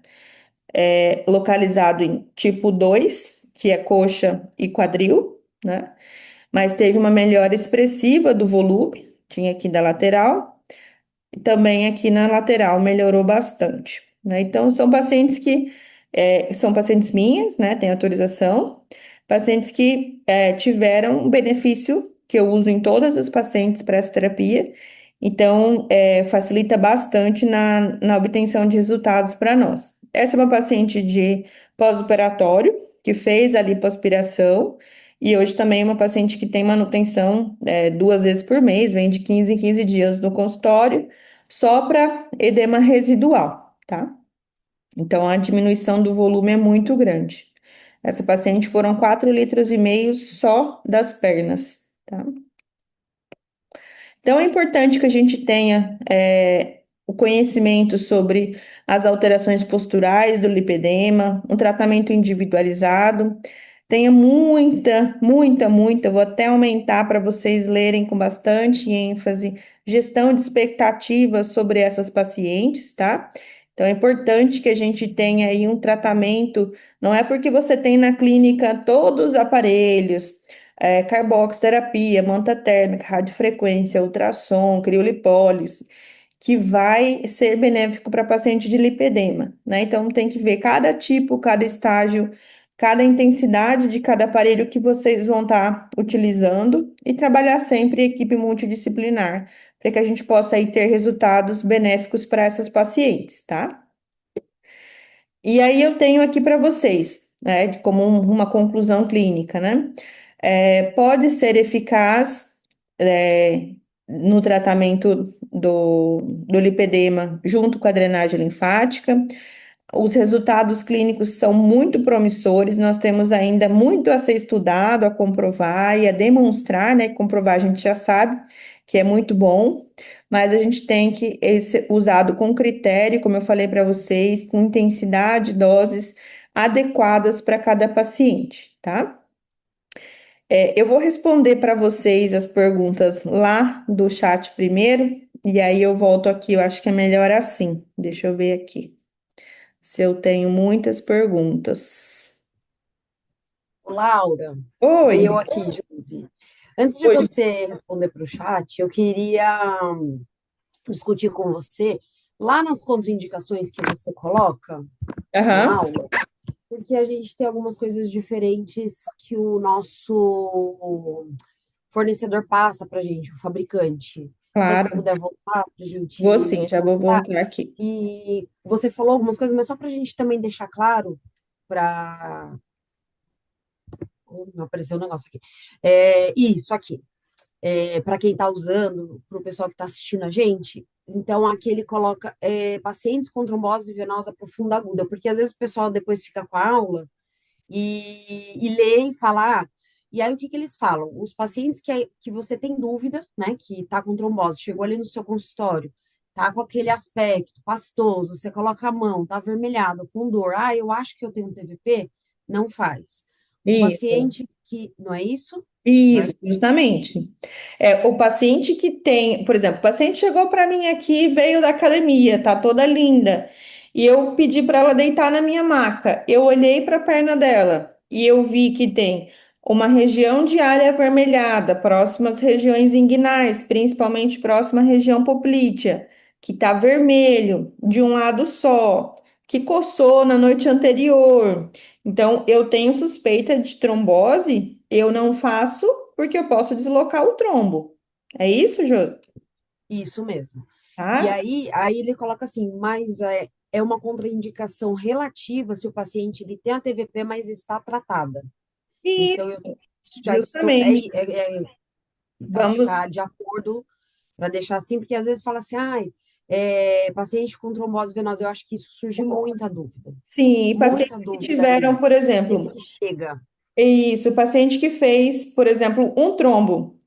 Localizado em tipo 2, que é coxa e quadril, né? Mas teve uma melhora expressiva do volume, tinha aqui da lateral, e também aqui na lateral melhorou bastante, né? Então, são pacientes que são pacientes minhas, né? Tem autorização, pacientes que tiveram um benefício que eu uso em todas as pacientes para essa terapia, então facilita bastante na obtenção de resultados para nós. Essa é uma paciente de pós-operatório que fez a lipoaspiração. E hoje também é uma paciente que tem manutenção 2 vezes por mês, vem de 15 em 15 dias no consultório, só para edema residual, tá? Então, a diminuição do volume é muito grande. Essa paciente foram 4,5 litros só das pernas, tá? Então, é importante que a gente tenha o conhecimento sobre as alterações posturais do lipedema, um tratamento individualizado. Tenha muita, muita, muita, vou até aumentar para vocês lerem com bastante ênfase, gestão de expectativas sobre essas pacientes, tá? Então, é importante que a gente tenha aí um tratamento, não é porque você tem na clínica todos os aparelhos, carboxterapia, manta térmica, radiofrequência, ultrassom, criolipólise, que vai ser benéfico para paciente de lipedema, né? Então, tem que ver cada tipo, cada estágio, cada intensidade de cada aparelho que vocês vão estar utilizando e trabalhar sempre em equipe multidisciplinar, para que a gente possa aí ter resultados benéficos para essas pacientes, tá? E aí eu tenho aqui para vocês, né, como uma conclusão clínica, né? Pode ser eficaz no tratamento do lipedema junto com a drenagem linfática. Os resultados clínicos são muito promissores, nós temos ainda muito a ser estudado, a comprovar e a demonstrar, né? Comprovar a gente já sabe que é muito bom, mas a gente tem que ser usado com critério, como eu falei para vocês, com intensidade, doses adequadas para cada paciente, tá? Eu vou responder para vocês as perguntas lá do chat primeiro, e aí eu volto aqui, eu acho que é melhor assim. Deixa eu ver aqui se eu tenho muitas perguntas. Laura, Oi, eu aqui, Josi. Antes de oi. você responder para o chat, eu queria discutir com você lá nas contraindicações que você coloca na Aham, aula, porque a gente tem algumas coisas diferentes que o nosso fornecedor passa para a gente, o fabricante. Até se claro. puder voltar para a Vou gente sim, já vou conversar. voltar aqui. E você falou algumas coisas, mas só para a gente também deixar claro para. Não apareceu o negócio aqui. Isso aqui. Para quem está usando, para o pessoal que está assistindo a gente. Então, aqui ele coloca pacientes com trombose venosa profunda aguda, porque às vezes o pessoal depois fica com a aula e lê e fala. E aí, o que que eles falam? Os pacientes que você tem dúvida, né, que está com trombose, chegou ali no seu consultório, tá com aquele aspecto pastoso, você coloca a mão, tá avermelhado, com dor, eu acho que eu tenho um TVP, não faz. O Isso. paciente que, não é isso? Não Isso, é justamente. O paciente que tem, por exemplo, o paciente chegou para mim aqui, veio da academia, tá toda linda, e eu pedi para ela deitar na minha maca. Eu olhei para a perna dela e eu vi que tem uma região de área avermelhada, próximas regiões inguinais, principalmente próxima à região poplítea, que tá vermelho de um lado só, que coçou na noite anterior. Então, eu tenho suspeita de trombose, eu não faço porque eu posso deslocar o trombo. É isso, Jô? isso mesmo. E Tá? aí ele coloca assim, mas é uma contraindicação relativa se o paciente ele tem a TVP, mas está tratada. Então, Isso, eu já estou, justamente. para Vamos. ficar de acordo, para deixar assim, porque às vezes fala assim, paciente com trombose venosa, eu acho que isso surge Sim, muita pacientes que dúvida tiveram, aí. por Esse exemplo, que chega, isso, paciente que fez, por exemplo, um trombo.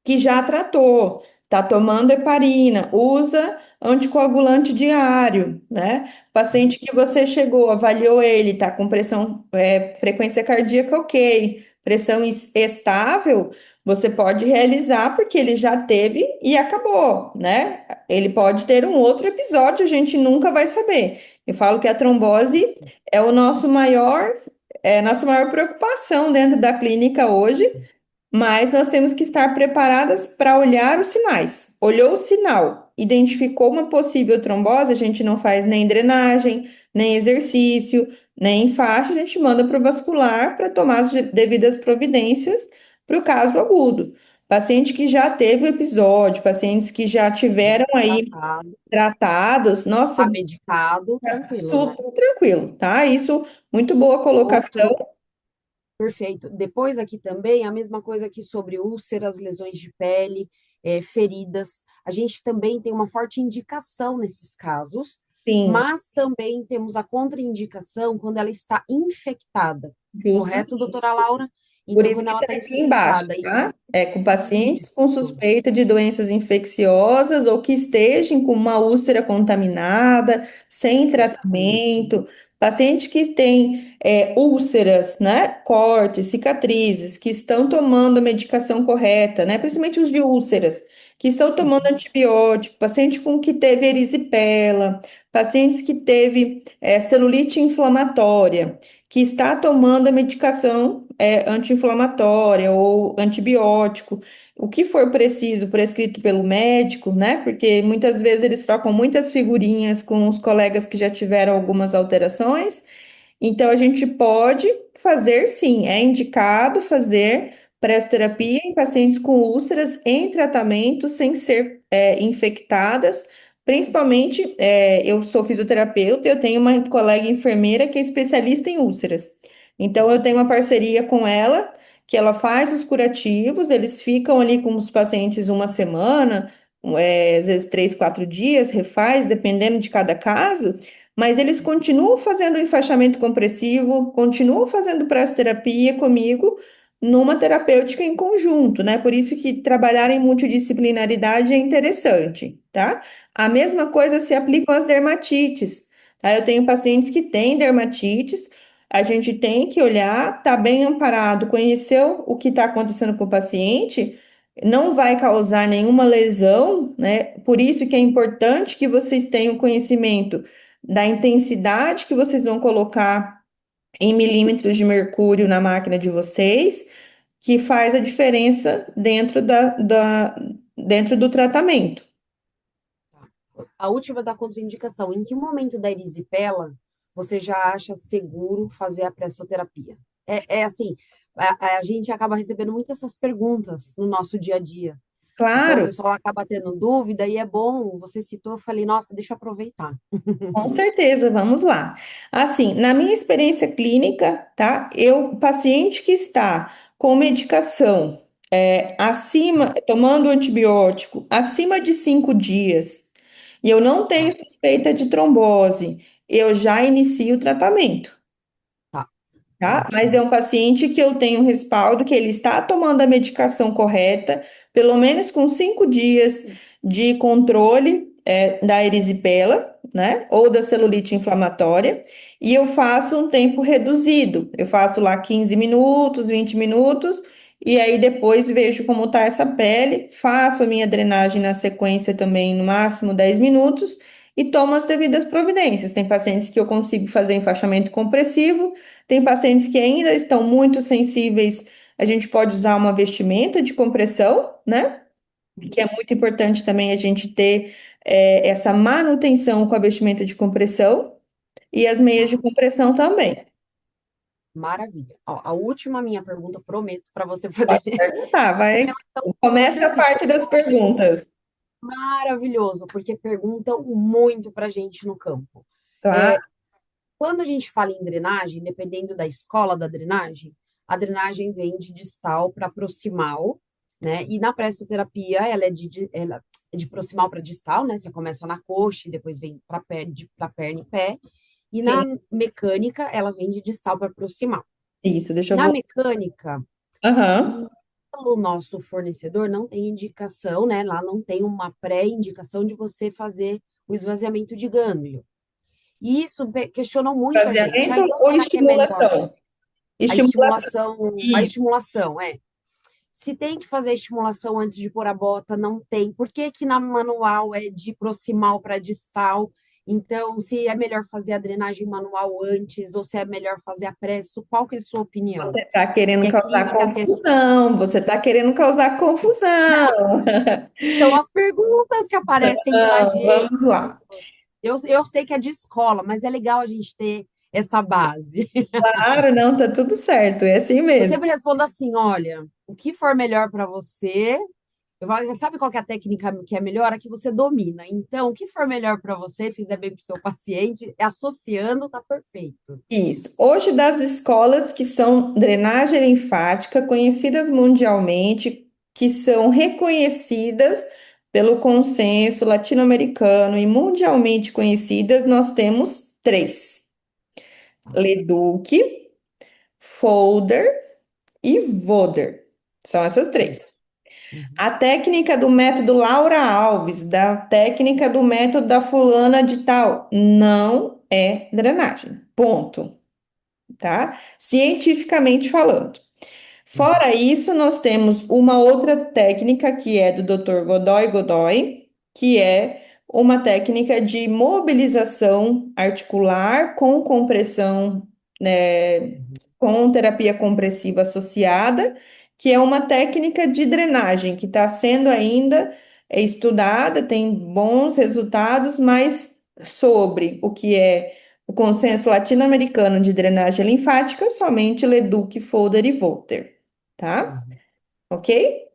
que já tratou, está tomando heparina, usa anticoagulante diário, né? Paciente que você chegou, avaliou ele, está com pressão, frequência cardíaca ok, pressão estável, você pode realizar porque ele já teve e acabou, né? Ele pode ter um outro episódio, a gente nunca vai saber. Eu falo que a trombose é o nossa maior preocupação dentro da clínica hoje, mas nós temos que estar preparadas para olhar os sinais. Olhou o sinal, identificou uma possível trombose, a gente não faz nem drenagem, nem exercício, nem faixa, a gente manda para o vascular para tomar as devidas providências para o caso agudo. Paciente que já teve o episódio, pacientes que já tiveram aí Tratado, tratados, nossa, tá medicado, tranquilo, né? super tranquilo, tá? Isso, muito boa colocação. Outro, perfeito. Depois aqui também, a mesma coisa aqui sobre úlceras, lesões de pele, feridas. A gente também tem uma forte indicação nesses casos, Sim, mas também temos a contraindicação quando ela está infectada. justo. Correto, doutora Laura? Por Então, isso quando que ela está está aqui embaixo, infectada, tá? É com pacientes com isso, suspeita de doenças infecciosas ou que estejam com uma úlcera contaminada, sem perfeito. tratamento, pacientes que têm úlceras, né? Cortes, cicatrizes, que estão tomando a medicação correta, né? Principalmente os de úlceras, que estão tomando antibiótico, paciente com que teve erisipela, pacientes que teve celulite inflamatória, que está tomando a medicação anti-inflamatória ou antibiótico, o que for preciso, prescrito pelo médico, né? Porque muitas vezes eles trocam muitas figurinhas com os colegas que já tiveram algumas alterações. Então a gente pode fazer sim, é indicado fazer pressoterapia em pacientes com úlceras em tratamento sem ser infectadas. Principalmente, eu sou fisioterapeuta, eu tenho uma colega enfermeira que é especialista em úlceras. Então, eu tenho uma parceria com ela, que ela faz os curativos, eles ficam ali com os pacientes uma semana, às vezes 3, 4 dias, refaz, dependendo de cada caso, mas eles continuam fazendo enfaixamento compressivo, continuam fazendo pressoterapia comigo, numa terapêutica em conjunto, né? Por isso que trabalhar em multidisciplinaridade é interessante, tá? A mesma coisa se aplica às dermatites, tá? Eu tenho pacientes que têm dermatites, a gente tem que olhar, tá bem amparado, conheceu o que está acontecendo com o paciente, não vai causar nenhuma lesão, né? Por isso que é importante que vocês tenham conhecimento da intensidade que vocês vão colocar em milímetros de mercúrio na máquina de vocês, que faz a diferença dentro do tratamento. A última da contraindicação. Em que momento da erisipela você já acha seguro fazer a pressoterapia? É assim, a gente acaba recebendo muitas essas perguntas no nosso dia a dia. Então, o Claro, pessoal acaba tendo dúvida e é bom, você citou, eu falei, nossa, deixa eu aproveitar. com certeza, vamos lá. Assim, na minha experiência clínica, tá? Paciente que está com medicação tomando antibiótico acima de 5 dias, e eu não tenho Tá, suspeita de trombose, eu já inicio o tratamento. tá, Tá? Mas é ótimo. um paciente que eu tenho um respaldo que ele está tomando a medicação correta, pelo menos com 5 dias de controle da erisipela, né? Ou da celulite inflamatória, e eu faço um tempo reduzido. Eu faço lá 15 minutos, 20 minutos, e aí depois vejo como está essa pele, faço a minha drenagem na sequência também, no máximo 10 minutos, e tomo as devidas providências. Tem pacientes que eu consigo fazer enfaixamento compressivo, tem pacientes que ainda estão muito sensíveis, a gente pode usar uma vestimenta de compressão, né? Que é muito importante também a gente ter essa manutenção com a vestimenta de compressão e as meias de Tá, compressão também. maravilha. Ó, a última minha pergunta, prometo, para você poder. Pode perguntar, Com vai. relação ao que Começa você a parte citou, das eu achei perguntas. maravilhoso, porque perguntam muito para a gente no campo. Claro, É, quando a gente fala em drenagem, dependendo da escola da drenagem, a drenagem vem de distal para proximal, né? E na pressoterapia, ela é de proximal para distal, né? Você começa na coxa e depois vem para perna e pé. E na sim, mecânica, ela vem de distal para proximal. isso, deixa eu Na voltar. mecânica, Aham. pelo nosso fornecedor não tem indicação, né? Lá não tem uma pré-indicação de você fazer o esvaziamento de gânglio. E isso questionam muito a gente. Ah, Esvaziamento então ou será que é melhor? estimulação? A Estimulação. estimulação, a Isso. estimulação, é. Se tem que fazer a estimulação antes de pôr a bota, não tem. Por que que na manual é de proximal para distal? Então, se é melhor fazer a drenagem manual antes ou se é melhor fazer a presso, qual que é a sua opinião? Você está querendo Se é causar clínica, se é... confusão, você está querendo causar confusão. São as perguntas que aparecem para a Não, gente. vamos lá. Eu sei que é de escola, mas é legal a gente ter essa base. Claro, não, tá tudo certo, é assim Eu mesmo. sempre respondo assim: olha, o que for melhor para você, sabe qual que é a técnica que é melhor? A que você domina. Então, o que for melhor para você, fizer bem para o seu paciente, associando, tá perfeito. Isso. Hoje, das escolas que são drenagem linfática, conhecidas mundialmente, que são reconhecidas pelo consenso latino-americano e mundialmente conhecidas, nós temos três: Leduc, Folder e Voder. São essas três. Isso. Uhum. A técnica do método Laura Alves, da técnica do método da fulana de tal, não é drenagem. Ponto. Tá? Cientificamente falando. Uhum. Fora isso, nós temos uma outra técnica que é do Dr. Godoy Godoy, que é uma técnica de mobilização articular com compressão, né, com terapia compressiva associada, que é uma técnica de drenagem que está sendo ainda estudada, tem bons resultados, mas sobre o que é o consenso latino-americano de drenagem linfática, somente Leduc, Folder e Volter, tá? Uhum. Ok?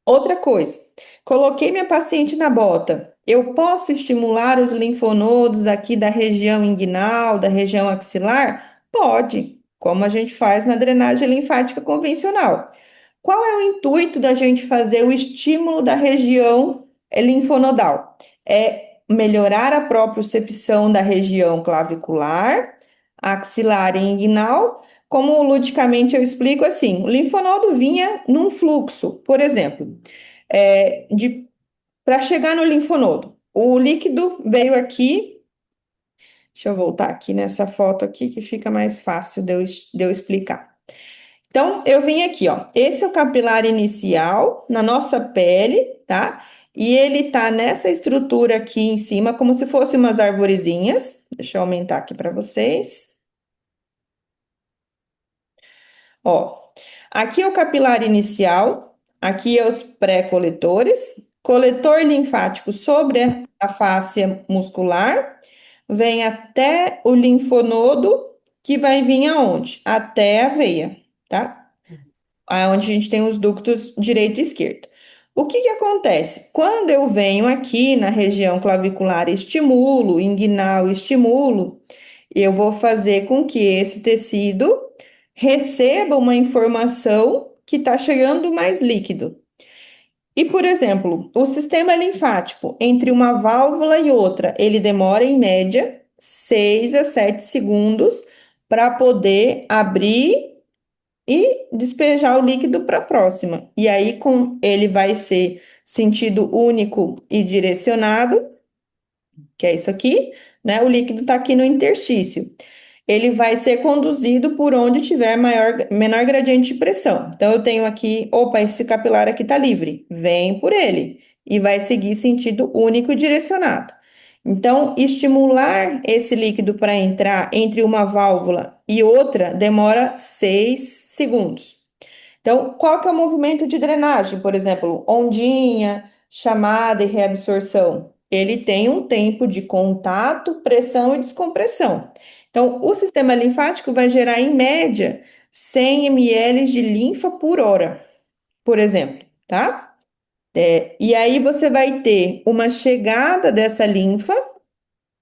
Outra coisa, coloquei minha paciente na bota. Eu posso estimular os linfonodos aqui da região inguinal, da região axilar? Pode, como a gente faz na drenagem linfática convencional. Qual é o intuito da gente fazer o estímulo da região linfonodal? É melhorar a propriocepção da região clavicular, axilar e inguinal. Como ludicamente eu explico assim, o linfonodo vinha num fluxo, por exemplo, para chegar no linfonodo. O líquido veio aqui. Deixa eu voltar aqui nessa foto aqui que fica mais fácil de eu explicar. Então, eu vim aqui, ó. Esse é o capilar inicial na nossa pele, tá? E ele tá nessa estrutura aqui em cima, como se fosse umas arvorezinhas. Deixa eu aumentar aqui para vocês. Ó, aqui é o capilar inicial, aqui é os pré-coletores, coletor linfático sobre a fáscia muscular, vem até o linfonodo, que vai vir aonde? Até a veia, tá? Onde a gente tem os ductos direito e esquerdo. O que que acontece? Quando eu venho aqui na região clavicular e estimulo, inguinal e estimulo, eu vou fazer com que esse tecido receba uma informação que está chegando mais líquido. E, por exemplo, o sistema linfático, entre uma válvula e outra, ele demora em média 6 a 7 segundos para poder abrir e despejar o líquido para a próxima. E aí ele vai ser sentido único e direcionado, que é isso aqui, né? O líquido está aqui no interstício. Ele vai ser conduzido por onde tiver menor gradiente de pressão. Então, eu tenho aqui, opa, esse capilar aqui está livre, vem por ele e vai seguir sentido único e direcionado. Então, estimular esse líquido para entrar entre uma válvula e outra demora 6 segundos. Então, qual que é o movimento de drenagem? Por exemplo, ondinha, chamada e reabsorção. Ele tem um tempo de contato, pressão e descompressão. Então, o sistema linfático vai gerar, em média, 100 ml de linfa por hora, por exemplo, tá? E aí você vai ter uma chegada dessa linfa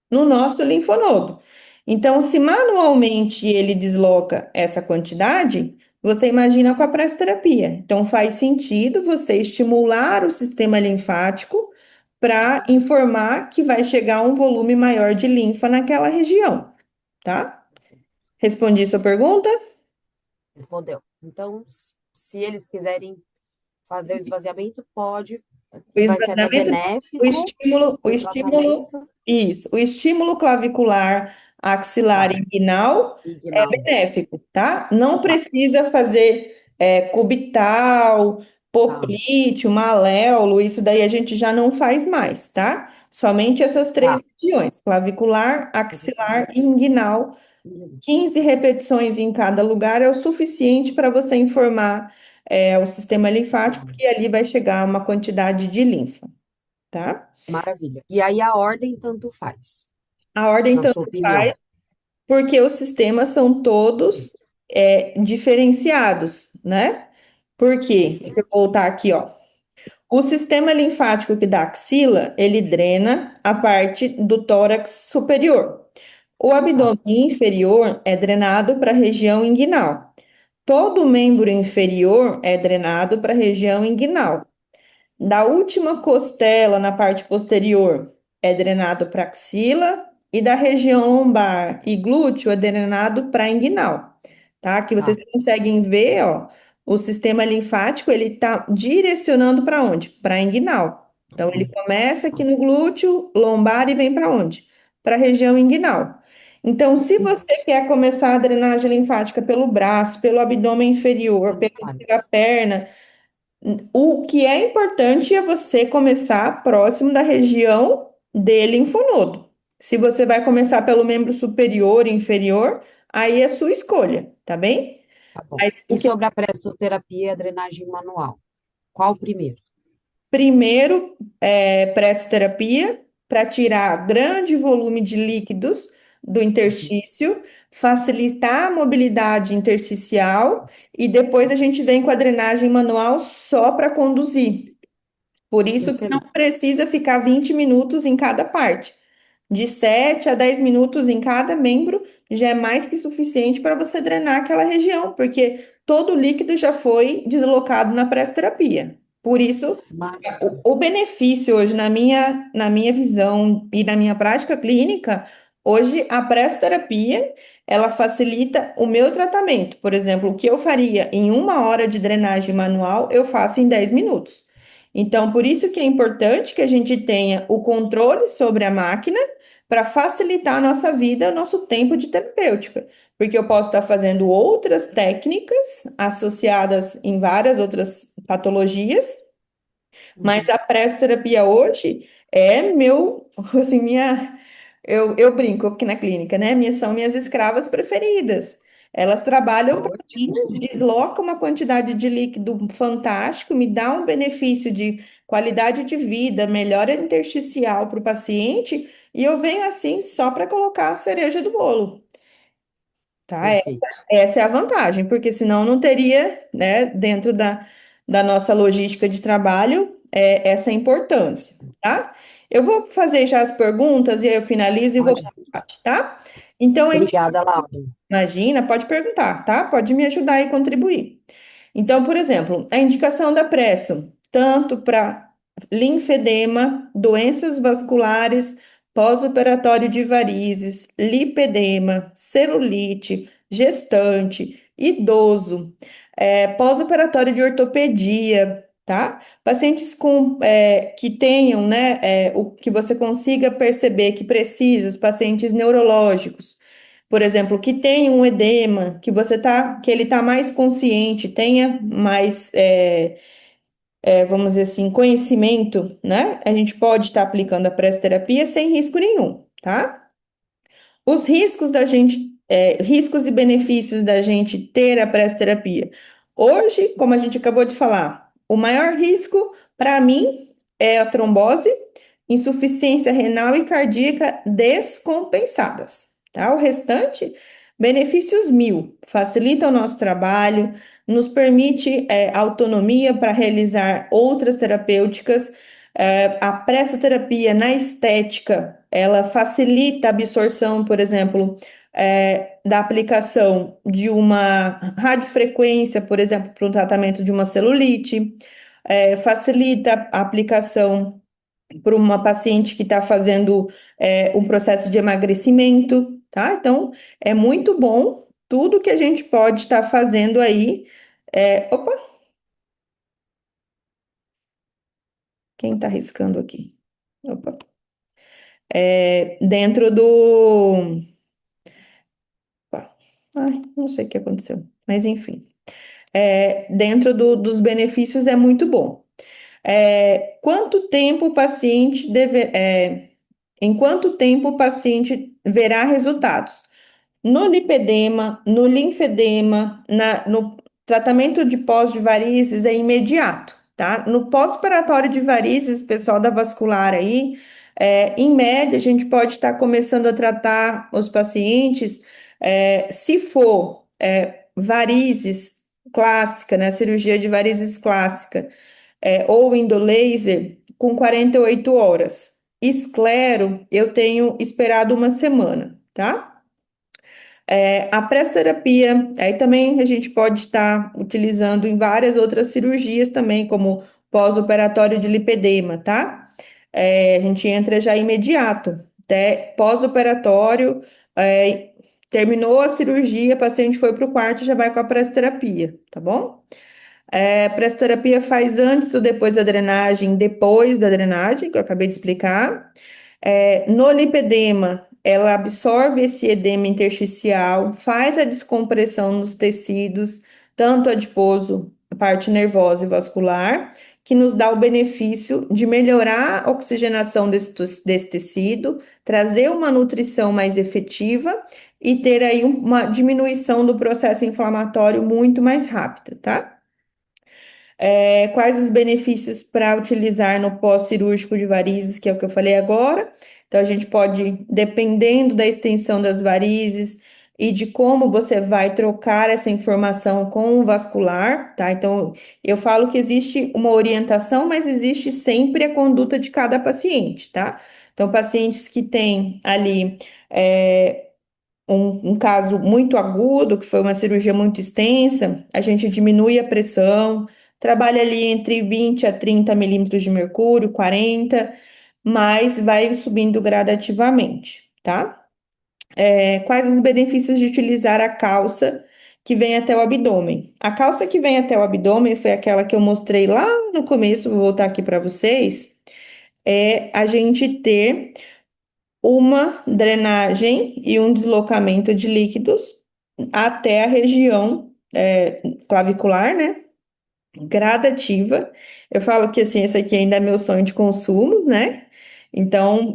no nosso linfonodo. Então, se manualmente ele desloca essa quantidade, você imagina com a pressoterapia. Então, faz sentido você estimular o sistema linfático para informar que vai chegar um volume maior de linfa naquela região, tá? Respondi sua pergunta? Respondeu. Então, se eles quiserem fazer o esvaziamento pode, O vai ser até esvaziamento, o benéfico estímulo, o para o estímulo, tratamento isso, o estímulo clavicular axilar tá, inguinal é inguinal. benéfico, tá? Não Tá, precisa fazer cubital, tá, poplíteo, maléolo, isso daí a gente já não faz mais, tá? Somente essas três tá. regiões, clavicular, axilar Clavicular, e inguinal. inguinal. 15 repetições em cada lugar é o suficiente para você informar o sistema linfático Tá. que ali vai chegar uma quantidade de linfa, tá? Maravilha. E aí a ordem tanto faz, A ordem na tanto sua faz, opinião. porque os sistemas são todos diferenciados, né? Por quê? Deixa eu voltar aqui, ó. O sistema linfático que dá axila, ele drena a parte do tórax superior. O Tá, abdômen inferior é drenado para a região inguinal. Todo o membro inferior é drenado para a região inguinal. Da última costela na parte posterior é drenado para axila e da região lombar e glúteo é drenado para inguinal, tá? Aqui vocês tá. conseguem ver, ó, o sistema linfático ele tá direcionando para onde? Para inguinal. Então ele começa aqui no glúteo, lombar e vem para onde? Para a região inguinal. Então, se você Isso. quer começar a drenagem linfática pelo braço, pelo abdômen inferior, Tanto pela faz. perna, o que é importante é você começar próximo da região de linfonodo. Se você vai começar pelo membro superior e inferior, aí é sua escolha, tá bem? Tá bom. Mas o E que sobre a pressoterapia e a drenagem manual? Qual o primeiro? primeiro pressoterapia para tirar grande volume de líquidos do interstício, facilitar a mobilidade intersticial e depois a gente vem com a drenagem manual só para conduzir. Por isso que não Excelente. precisa ficar 20 minutos em cada parte. De 7 a 10 minutos em cada membro já é mais que suficiente para você drenar aquela região, porque todo o líquido já foi deslocado na pressoterapia. Por isso, Maravilha. o benefício hoje, na minha visão e na minha prática clínica, hoje a pressoterapia, ela facilita o meu tratamento. Por exemplo, o que eu faria em 1 hora de drenagem manual, eu faço em 10 minutos. Então, por isso que é importante que a gente tenha o controle sobre a máquina para facilitar a nossa vida, o nosso tempo de terapêutica. Porque eu posso estar fazendo outras técnicas associadas em várias outras patologias, mas Uhum. a pressoterapia hoje é meu, assim, eu brinco aqui na clínica, né? São minhas escravas preferidas. Elas trabalham para Ótimo. mim, deslocam uma quantidade de líquido fantástico, me dá um benefício de qualidade de vida, melhora intersticial para o paciente, e eu venho assim só para colocar a cereja do bolo, tá? Perfeito. Essa é a vantagem, porque senão não teria, né, dentro da nossa logística de trabalho, essa importância, tá? Eu vou fazer já as perguntas e aí eu finalizo e vou Pode para ser. o chat, tá? Então, a gente Obrigada, Laura. imagina, pode perguntar, tá? Pode me ajudar e contribuir. Então, por exemplo, a indicação da presso, tanto para linfedema, doenças vasculares, pós-operatório de varizes, lipedema, celulite, gestante, idoso, pós-operatório de ortopedia, tá? Pacientes que tenham, né, o que você consiga perceber que precisa, os pacientes neurológicos, por exemplo, que tem um edema, que ele está mais consciente, tenha mais, vamos dizer assim, conhecimento, né? A gente pode estar aplicando a pressoterapia sem risco nenhum, tá? Os riscos riscos e benefícios da gente ter a pressoterapia. Hoje, como a gente acabou de falar, o maior risco para mim é a trombose, insuficiência renal e cardíaca descompensadas, tá? O restante, benefícios mil, facilita o nosso trabalho, nos permite autonomia para realizar outras terapêuticas, a pressoterapia na estética, ela facilita a absorção, por exemplo, da aplicação de uma radiofrequência, por exemplo, para o tratamento de uma celulite, facilita a aplicação para uma paciente que está fazendo um processo de emagrecimento, tá? Então, é muito bom tudo que a gente pode estar fazendo aí. Opa! Quem tá riscando aqui? Opa. Dentro do... Opa. Ai, não sei o que aconteceu, mas enfim. Dentro dos benefícios é muito bom. Quanto tempo o paciente em quanto tempo o paciente verá resultados? No lipedema, no linfedema, no tratamento de pós de varizes é imediato, tá? No pós-operatório de varizes, pessoal da vascular aí, em média, a gente pode estar começando a tratar os pacientes, se for varizes clássica, né? Cirurgia de varizes clássica, ou endolaser, com 48 horas. Esclero, eu tenho esperado uma semana, tá? A pressoterapia, aí também a gente pode estar utilizando em várias outras cirurgias também, como pós-operatório de lipedema, tá? A gente entra já imediato, até pós-operatório, é, terminou a cirurgia, o paciente foi para o quarto, já vai com a pressoterapia, tá bom? Pressoterapia faz antes ou depois da drenagem, depois da drenagem, que eu acabei de explicar. No lipedema, ela absorve esse edema intersticial, faz a descompressão nos tecidos, tanto adiposo, a parte nervosa e vascular, que nos dá o benefício de melhorar a oxigenação desse tecido, trazer uma nutrição mais efetiva e ter aí uma diminuição do processo inflamatório muito mais rápida, tá? Quais os benefícios para utilizar no pós-cirúrgico de varizes, que é o que eu falei agora? Então, a gente pode, dependendo da extensão das varizes e de como você vai trocar essa informação com o vascular, tá? Então, eu falo que existe uma orientação, mas existe sempre a conduta de cada paciente, tá? Então, pacientes que têm ali um caso muito agudo, que foi uma cirurgia muito extensa, a gente diminui a pressão, trabalha ali entre 20 a 30 milímetros de mercúrio, 40, mas vai subindo gradativamente, tá? Quais os benefícios de utilizar a calça que vem até o abdômen? A calça que vem até o abdômen foi aquela que eu mostrei lá no começo, vou voltar aqui para vocês, a gente ter uma drenagem e um deslocamento de líquidos até a região clavicular, né? Gradativa. Eu falo que assim, esse aqui ainda é meu sonho de consumo, né? Então,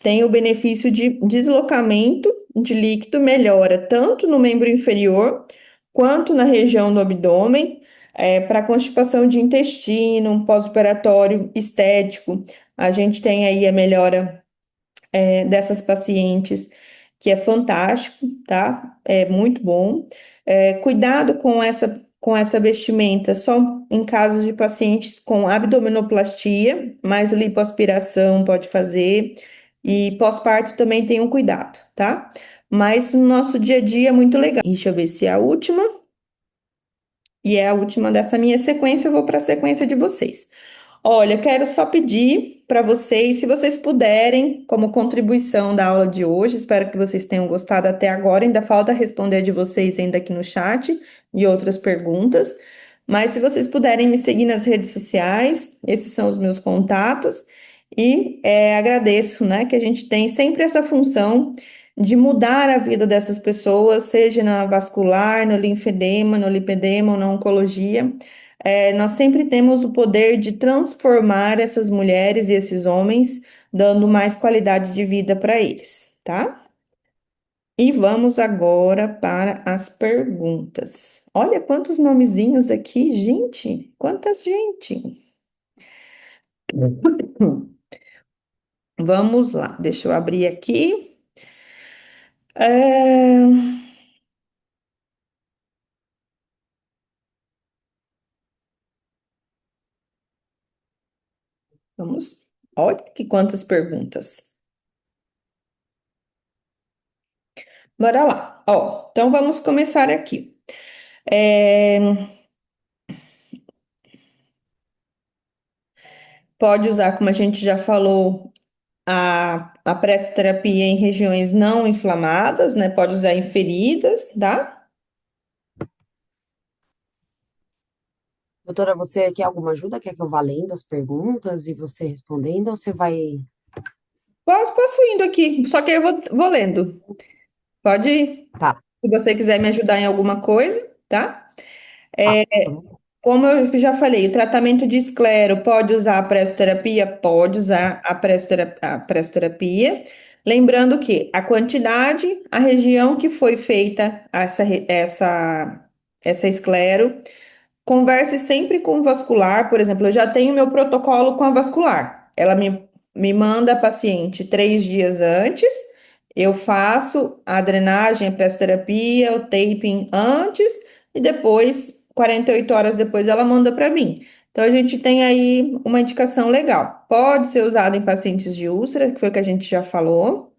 tem o benefício de deslocamento de líquido, melhora tanto no membro inferior quanto na região do abdômen, para constipação de intestino, pós-operatório estético. A gente tem aí a melhora dessas pacientes, que é fantástico, tá? É muito bom. Cuidado com essa vestimenta só em casos de pacientes com abdominoplastia, mas lipoaspiração pode fazer, e pós-parto também tem um cuidado, tá? Mas no nosso dia a dia é muito legal. Deixa eu ver se é a última. E é a última dessa minha sequência, eu vou para a sequência de vocês. Olha, quero só pedir para vocês, se vocês puderem, como contribuição da aula de hoje, espero que vocês tenham gostado até agora. Ainda falta responder de vocês ainda aqui no chat e outras perguntas. Mas se vocês puderem me seguir nas redes sociais, esses são os meus contatos. E agradeço, né, que a gente tem sempre essa função de mudar a vida dessas pessoas, seja na vascular, no linfedema, no lipedema ou na oncologia. Nós sempre temos o poder de transformar essas mulheres e esses homens, dando mais qualidade de vida para eles, tá? E vamos agora para as perguntas. Olha quantos nomezinhos aqui, gente! Quanta gente! Vamos lá, deixa eu abrir aqui. É, Vamos. Olha que quantas perguntas. Bora lá. Ó, então vamos começar aqui. É, Pode usar, como a gente já falou, a pressoterapia em regiões não inflamadas, né? Pode usar em feridas, tá? Doutora, você quer alguma ajuda? Quer que eu vá lendo as perguntas e você respondendo, ou você vai. Posso indo aqui, só que eu vou lendo. Pode ir, Tá, se você quiser me ajudar em alguma coisa, tá? tá, tá bom. Como eu já falei, o tratamento de esclero pode usar a pressoterapia? Pode usar a pressoterapia. Lembrando que a quantidade, a região que foi feita essa esclero, converse sempre com o vascular. Por exemplo, eu já tenho meu protocolo com a vascular. Ela me manda a paciente 3 dias antes, eu faço a drenagem, a pressoterapia, o taping antes e depois, 48 horas depois, ela manda para mim. Então, a gente tem aí uma indicação legal. Pode ser usado em pacientes de úlcera, que foi o que a gente já falou.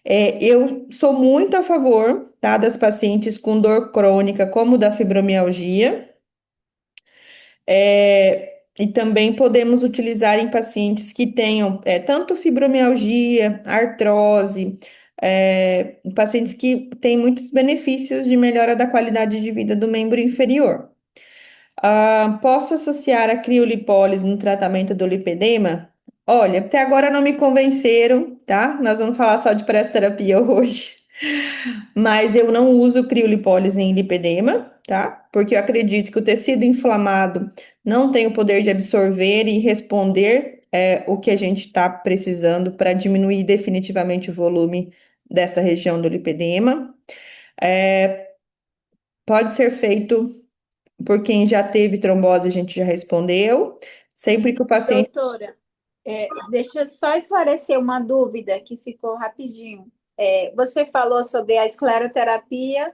Eu sou muito a favor, tá, das pacientes com dor crônica, como da fibromialgia. E também podemos utilizar em pacientes que tenham tanto fibromialgia, artrose, pacientes que têm muitos benefícios de melhora da qualidade de vida do membro inferior. Posso associar a criolipólise no tratamento do lipedema? Olha, até agora não me convenceram, tá? Nós vamos falar só de pressoterapia hoje. Mas eu não uso criolipólise em lipedema, tá? Porque eu acredito que o tecido inflamado não tem o poder de absorver e responder o que a gente está precisando para diminuir definitivamente o volume dessa região do lipedema. Pode ser feito por quem já teve trombose, a gente já respondeu. Sempre que o paciente. Doutora, deixa eu só esclarecer uma dúvida que ficou rapidinho. Você falou sobre a escleroterapia,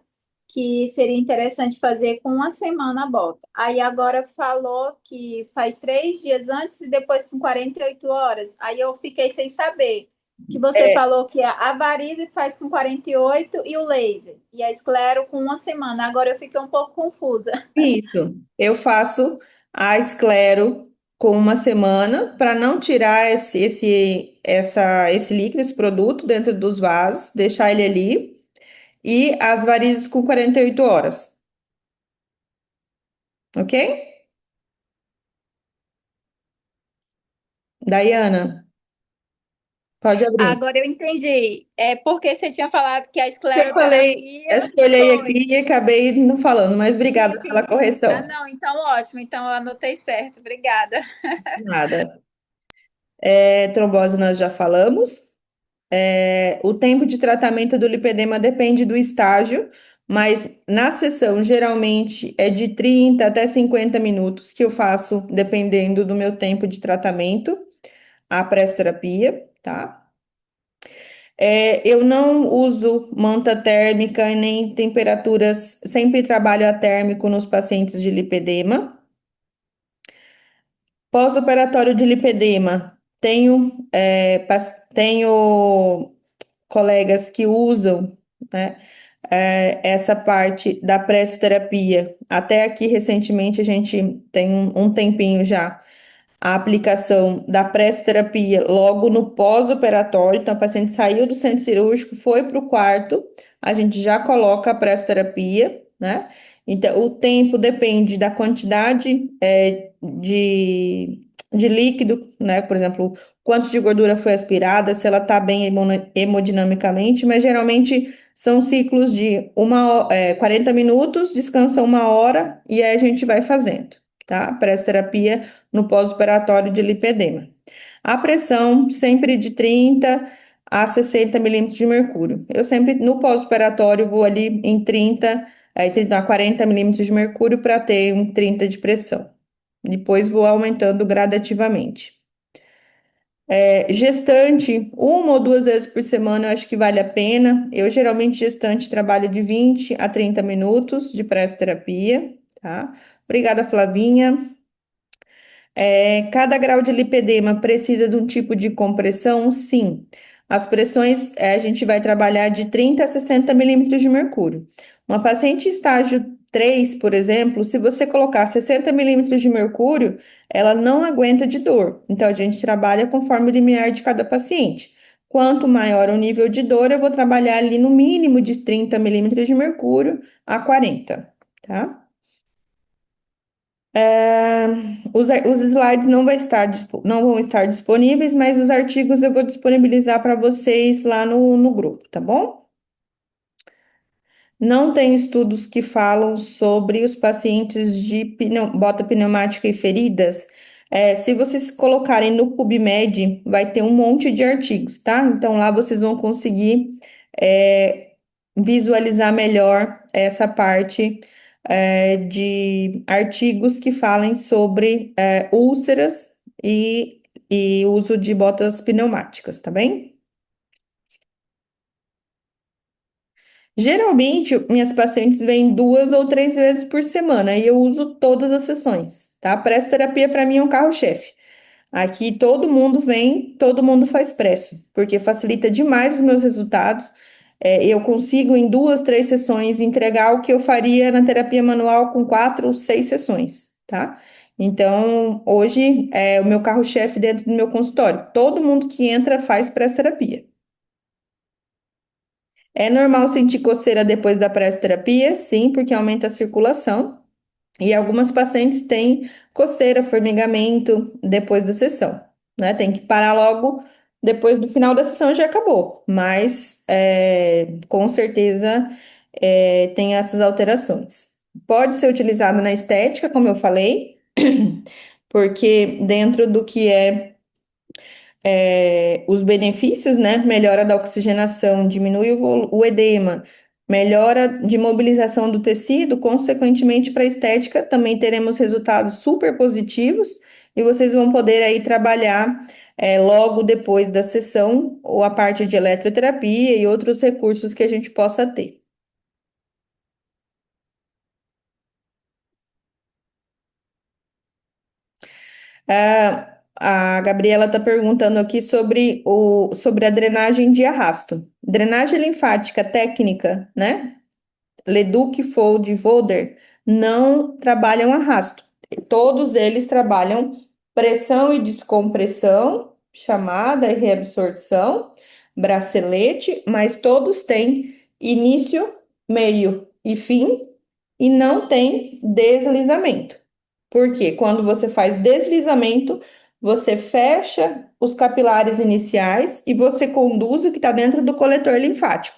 que seria interessante fazer com uma semana a bota. Aí agora falou que faz 3 dias antes e depois com 48 horas. Aí eu fiquei sem saber. Que você falou que a varize faz com 48 e o laser. E a esclero com uma semana. Agora eu fiquei um pouco confusa. Isso, eu faço a esclero com uma semana para não tirar esse líquido, esse produto dentro dos vasos, deixar ele ali, e as varizes com 48 horas, ok? Daiana, pode abrir. Agora eu entendi. É porque você tinha falado que a Eu falei, escleroterapia acho que eu olhei foi. aqui e acabei não falando, mas Sim, obrigada sim, pela sim. Ah, correção. não, então ótimo. Então eu anotei certo. Obrigada. Nada. Trombose nós já falamos. O tempo de tratamento do lipedema depende do estágio, mas na sessão geralmente é de 30 até 50 minutos que eu faço, dependendo do meu tempo de tratamento, a pressoterapia, tá? Eu não uso manta térmica e nem temperaturas, sempre trabalho a térmico nos pacientes de lipedema. Pós-operatório de lipedema, tenho colegas que usam, né, essa parte da pressoterapia. Até aqui, recentemente, a gente tem um tempinho já a aplicação da pressoterapia logo no pós-operatório. Então, a paciente saiu do centro cirúrgico, foi para o quarto, a gente já coloca a pressoterapia, né? Então, o tempo depende da quantidade de líquido, né? Por exemplo, quanto de gordura foi aspirada, se ela está bem hemodinamicamente, mas geralmente são ciclos de 40 minutos, descansa 1 hora e aí a gente vai fazendo, tá? Pressoterapia no pós-operatório de lipedema. A pressão sempre de 30 a 60 milímetros de mercúrio. Eu sempre, no pós-operatório, vou ali em 30 a 40 milímetros de mercúrio para ter um 30 de pressão. Depois vou aumentando gradativamente. Gestante, 1 ou 2 vezes por semana, eu acho que vale a pena. Eu geralmente, gestante, trabalho de 20 a 30 minutos de pressoterapia, tá? Obrigada, Flavinha. Cada grau de lipedema precisa de um tipo de compressão? Sim. As pressões, a gente vai trabalhar de 30 a 60 milímetros de mercúrio. Uma paciente estágio 3, por exemplo, se você colocar 60 milímetros de mercúrio, ela não aguenta de dor. Então, a gente trabalha conforme o limiar de cada paciente. Quanto maior o nível de dor, eu vou trabalhar ali no mínimo de 30 milímetros de mercúrio a 40, tá? É, os slides não vão estar disponíveis, mas os artigos eu vou disponibilizar para vocês lá no grupo, tá bom? Não tem estudos que falam sobre os pacientes de bota pneumática e feridas. Se vocês colocarem no PubMed, vai ter um monte de artigos, tá? Então lá vocês vão conseguir é, visualizar melhor essa parte de artigos que falem sobre úlceras e uso de botas pneumáticas, tá bem? Geralmente, minhas pacientes vêm 2 ou 3 vezes por semana e eu uso todas as sessões, tá? Pressoterapia para mim é um carro-chefe. Aqui todo mundo vem, todo mundo faz presso, porque facilita demais os meus resultados. Eu consigo em 2, 3 sessões entregar o que eu faria na terapia manual com 4 ou 6 sessões, tá? Então, hoje é o meu carro-chefe dentro do meu consultório. Todo mundo que entra faz pressoterapia. É normal sentir coceira depois da pressoterapia? Sim, porque aumenta a circulação. E algumas pacientes têm coceira, formigamento depois da sessão, né? Tem que parar logo depois do final da sessão já acabou. Mas com certeza tem essas alterações. Pode ser utilizado na estética, como eu falei, porque dentro do que os benefícios, né? Melhora da oxigenação, diminui o edema, melhora de mobilização do tecido, consequentemente para a estética também teremos resultados super positivos e vocês vão poder aí trabalhar logo depois da sessão ou a parte de eletroterapia e outros recursos que a gente possa ter. A Gabriela está perguntando aqui sobre a drenagem de arrasto. Drenagem linfática técnica, né? Leduc, Fold e Volder não trabalham arrasto. Todos eles trabalham pressão e descompressão, chamada e reabsorção, bracelete, mas todos têm início, meio e fim e não tem deslizamento. Porque quando você faz deslizamento, você fecha os capilares iniciais e você conduz o que está dentro do coletor linfático.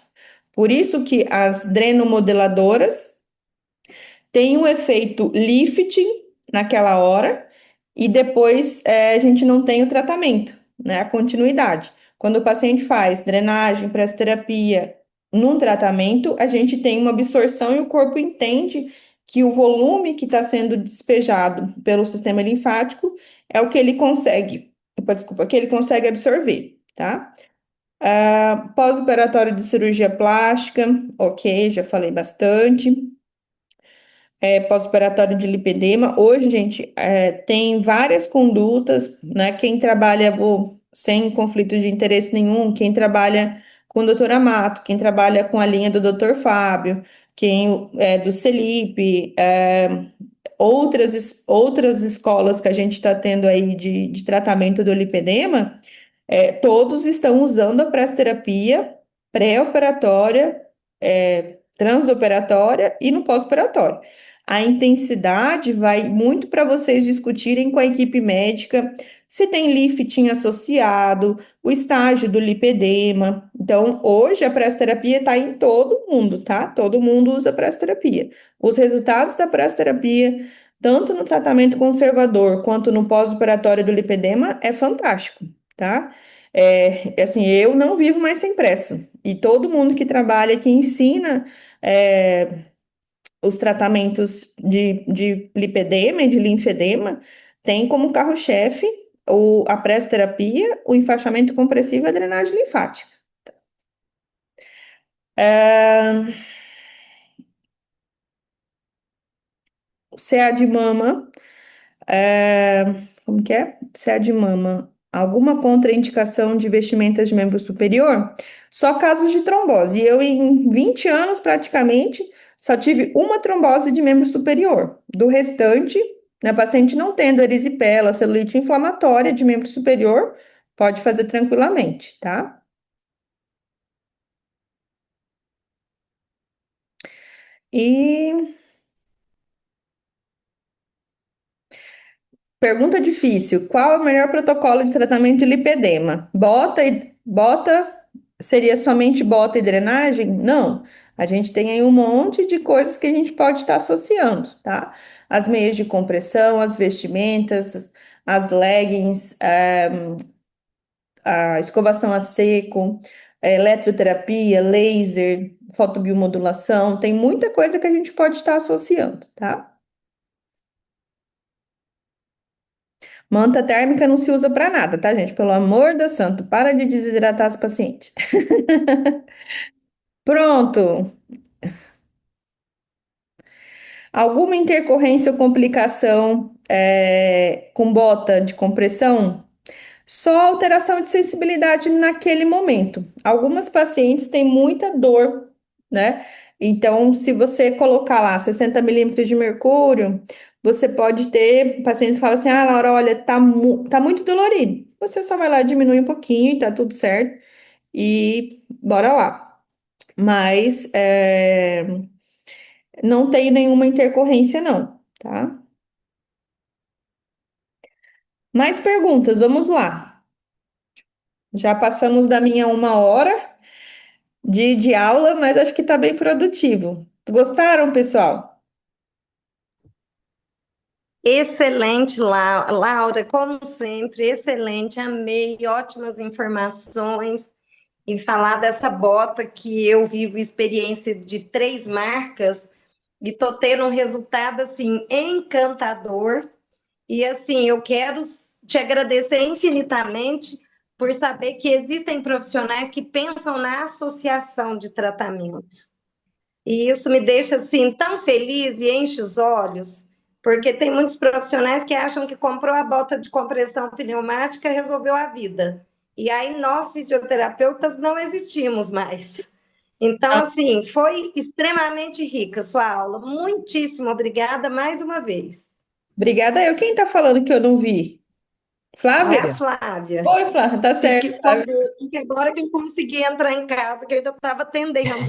Por isso que as drenomodeladoras têm um efeito lifting naquela hora e depois a gente não tem o tratamento, né? A continuidade. Quando o paciente faz drenagem, pressoterapia, num tratamento, a gente tem uma absorção e o corpo entende que o volume que está sendo despejado pelo sistema linfático é o que ele consegue, desculpa, que ele consegue absorver, tá? Pós-operatório de cirurgia plástica, ok, já falei bastante. Pós-operatório de lipedema. Hoje, gente, tem várias condutas, né? Quem trabalha sem conflito de interesse nenhum, quem trabalha com o doutor Amato, quem trabalha com a linha do doutor Fábio, quem é do Celipe, outras escolas que a gente está tendo aí de tratamento do lipedema. Todos estão usando a pressoterapia pré-operatória, transoperatória e no pós-operatório. A intensidade vai muito para vocês discutirem com a equipe médica se tem lifting associado, o estágio do lipedema. Então, hoje a pressoterapia está em todo mundo, tá? Todo mundo usa pressoterapia. Os resultados da pressoterapia, tanto no tratamento conservador quanto no pós-operatório do lipedema, é fantástico, tá? Assim, eu não vivo mais sem pressa. E todo mundo que trabalha, que ensina os tratamentos de lipedema e de linfedema, tem como carro-chefe a pressoterapia, o enfaixamento compressivo e a drenagem linfática. CA de mama. Como que é? CA de mama. Alguma contraindicação de vestimentas de membro superior? Só casos de trombose. Eu, em 20 anos, praticamente, só tive uma trombose de membro superior. Do restante, né, paciente não tendo erisipela, celulite inflamatória de membro superior, pode fazer tranquilamente, tá? E Pergunta difícil. Qual é o melhor protocolo de tratamento de lipedema? Bota seria somente bota e drenagem? Não. A gente tem aí um monte de coisas que a gente pode estar associando, tá? As meias de compressão, as vestimentas, as leggings, a escovação a seco, a eletroterapia, laser, fotobiomodulação, tem muita coisa que a gente pode estar associando, tá? Manta térmica não se usa para nada, tá, gente? Pelo amor do santo, para de desidratar as pacientes. Pronto. Alguma intercorrência ou complicação com bota de compressão? Só alteração de sensibilidade naquele momento. Algumas pacientes têm muita dor, né? Então, se você colocar lá 60 milímetros de mercúrio, você pode ter pacientes que falam assim: ah, Laura, olha, tá muito dolorido. Você só vai lá, diminui um pouquinho e tá tudo certo. E bora lá. Mas não tem nenhuma intercorrência, não, tá? Mais perguntas, vamos lá. Já passamos da minha 1 hora de aula, mas acho que tá bem produtivo. Gostaram, pessoal? Excelente, Laura, como sempre, excelente, amei, ótimas informações. E falar dessa bota que eu vivo experiência de 3 marcas e tô tendo um resultado assim encantador. E assim, eu quero te agradecer infinitamente por saber que existem profissionais que pensam na associação de tratamentos. E isso me deixa assim tão feliz e enche os olhos, porque tem muitos profissionais que acham que comprou a bota de compressão pneumática e resolveu a vida. E aí nós fisioterapeutas não existimos mais. Então, Ah, assim, foi extremamente rica a sua aula. Muitíssimo obrigada mais uma vez. obrigada eu. Quem tá falando que eu não vi? É a Flávia? Flávia. Oi, Flávia, tá Tive que certo, Flávia. esconder, porque agora que eu consegui entrar em casa, que eu ainda estava atendendo.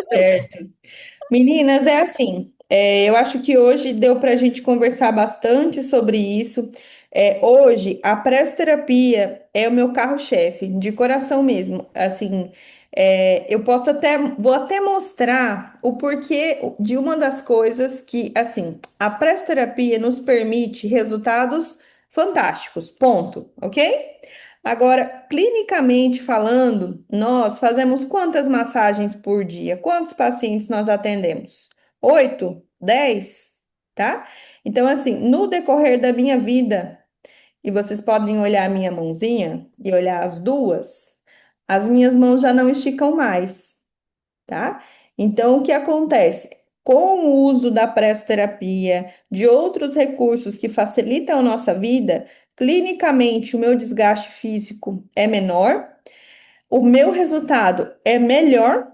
Certo. Meninas, é assim, eu acho que hoje deu para a gente conversar bastante sobre isso. Hoje, a pressoterapia é o meu carro-chefe, de coração mesmo. Assim, vou até mostrar o porquê de uma das coisas que, assim, a pressoterapia nos permite resultados fantásticos, ponto, ok? Agora, clinicamente falando, nós fazemos quantas massagens por dia? Quantos pacientes nós atendemos? 8? 10? Tá? Então, assim, no decorrer da minha vida, e vocês podem olhar a minha mãozinha e olhar as duas, as minhas mãos já não esticam mais, tá? Então, o que acontece? Com o uso da pressoterapia, de outros recursos que facilitam a nossa vida, clinicamente o meu desgaste físico é menor, o meu resultado é melhor,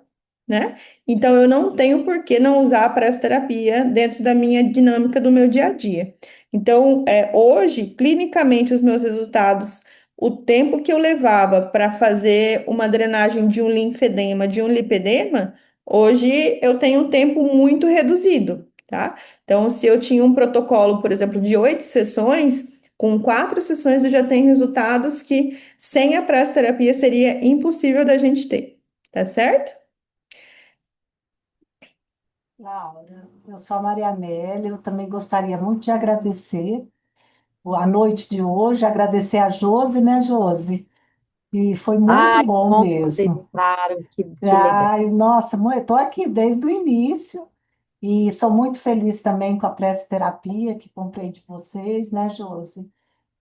né? Então eu não tenho por que não usar a pressoterapia dentro da minha dinâmica do meu dia a dia. Então, hoje, clinicamente, os meus resultados, o tempo que eu levava para fazer uma drenagem de um linfedema, de um lipedema, hoje eu tenho um tempo muito reduzido, tá? Então, se eu tinha um protocolo, por exemplo, de 8 sessões, com 4 sessões eu já tenho resultados que sem a pressoterapia seria impossível da gente ter, tá certo? Laura, eu sou a Maria Amélia, eu também gostaria muito de agradecer a noite de hoje, agradecer a Josi, né, Josi? E foi muito Ai, que bom bom que vocês mesmo. entraram, que legal. Ai, nossa, eu estou aqui desde o início e sou muito feliz também com a pressoterapia que comprei de vocês, né, Josi?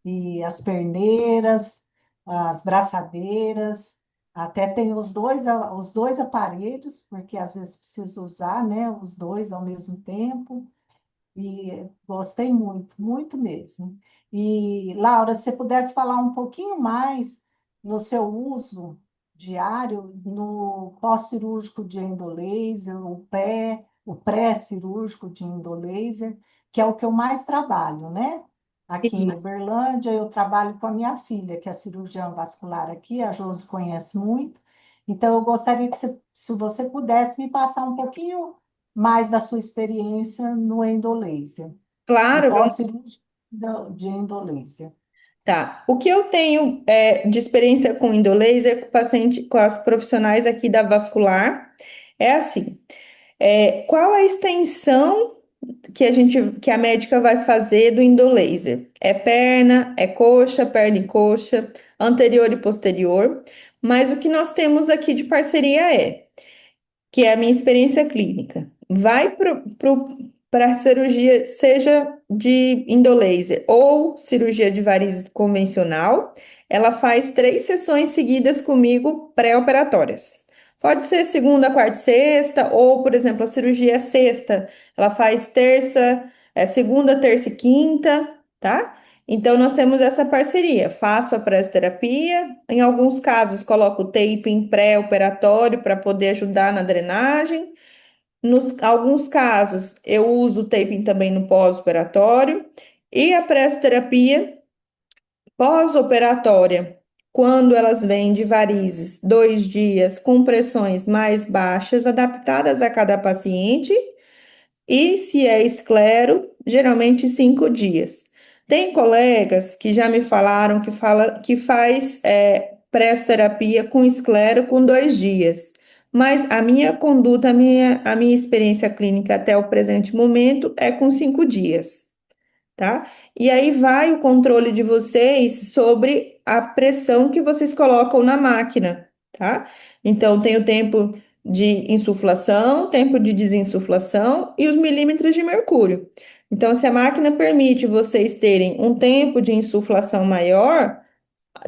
E as perneiras, as braçadeiras, até tem os dois aparelhos, porque às vezes preciso usar, né, os dois ao mesmo tempo. E gostei muito, muito mesmo. E, Laura, se você pudesse falar um pouquinho mais no seu uso diário, no pós-cirúrgico de endolaser, o pré-cirúrgico de endolaser, que é o que eu mais trabalho, né? Aqui em Isso. Uberlândia, eu trabalho com a minha filha, que é cirurgiã vascular aqui, a Josi conhece muito. Então, eu gostaria que, se você pudesse me passar um pouquinho mais da sua experiência no endolaser, no Claro, pós-cirúrgico. de indolência. Tá. O que eu tenho de experiência com endolaser, com paciente, com as profissionais aqui da vascular, é assim. Qual a extensão que a médica vai fazer do endolaser? É perna, é coxa, perna e coxa, anterior e posterior. Mas o que nós temos aqui de parceria que é a minha experiência clínica. Vai para a cirurgia, seja de endolaser ou cirurgia de varizes convencional, ela faz 3 sessões seguidas comigo pré-operatórias. Pode ser segunda, quarta e sexta, ou, por exemplo, a cirurgia é sexta, ela faz segunda, terça e quinta, tá? Então, nós temos essa parceria. Faço a pressoterapia, em alguns casos, coloco o taping pré-operatório para poder ajudar na drenagem. Nos alguns casos, eu uso o taping também no pós-operatório. E a pressoterapia pós-operatória, quando elas vêm de varizes, 2 dias, com pressões mais baixas, adaptadas a cada paciente. E se é esclero, geralmente 5 dias. Tem colegas que já me falaram que faz pressoterapia com esclero com 2 dias. Mas a minha conduta, a minha experiência clínica até o presente momento é com 5 dias, tá? E aí vai o controle de vocês sobre a pressão que vocês colocam na máquina, tá? Então, tem o tempo de insuflação, tempo de desinsuflação e os milímetros de mercúrio. Então, se a máquina permite vocês terem um tempo de insuflação maior,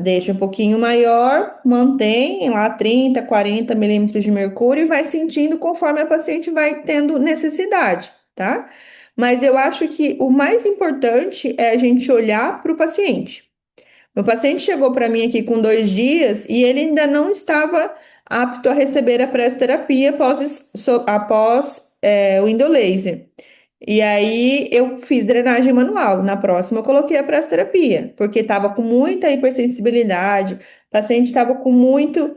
deixa um pouquinho maior, mantém lá 30, 40 milímetros de mercúrio e vai sentindo conforme a paciente vai tendo necessidade, tá? Mas eu acho que o mais importante é a gente olhar para o paciente. Meu paciente chegou para mim aqui com 2 dias e ele ainda não estava apto a receber a pressoterapia após o endolaser. E aí eu fiz drenagem manual. Na próxima eu coloquei a pressoterapia, porque estava com muita hipersensibilidade, o paciente estava com muito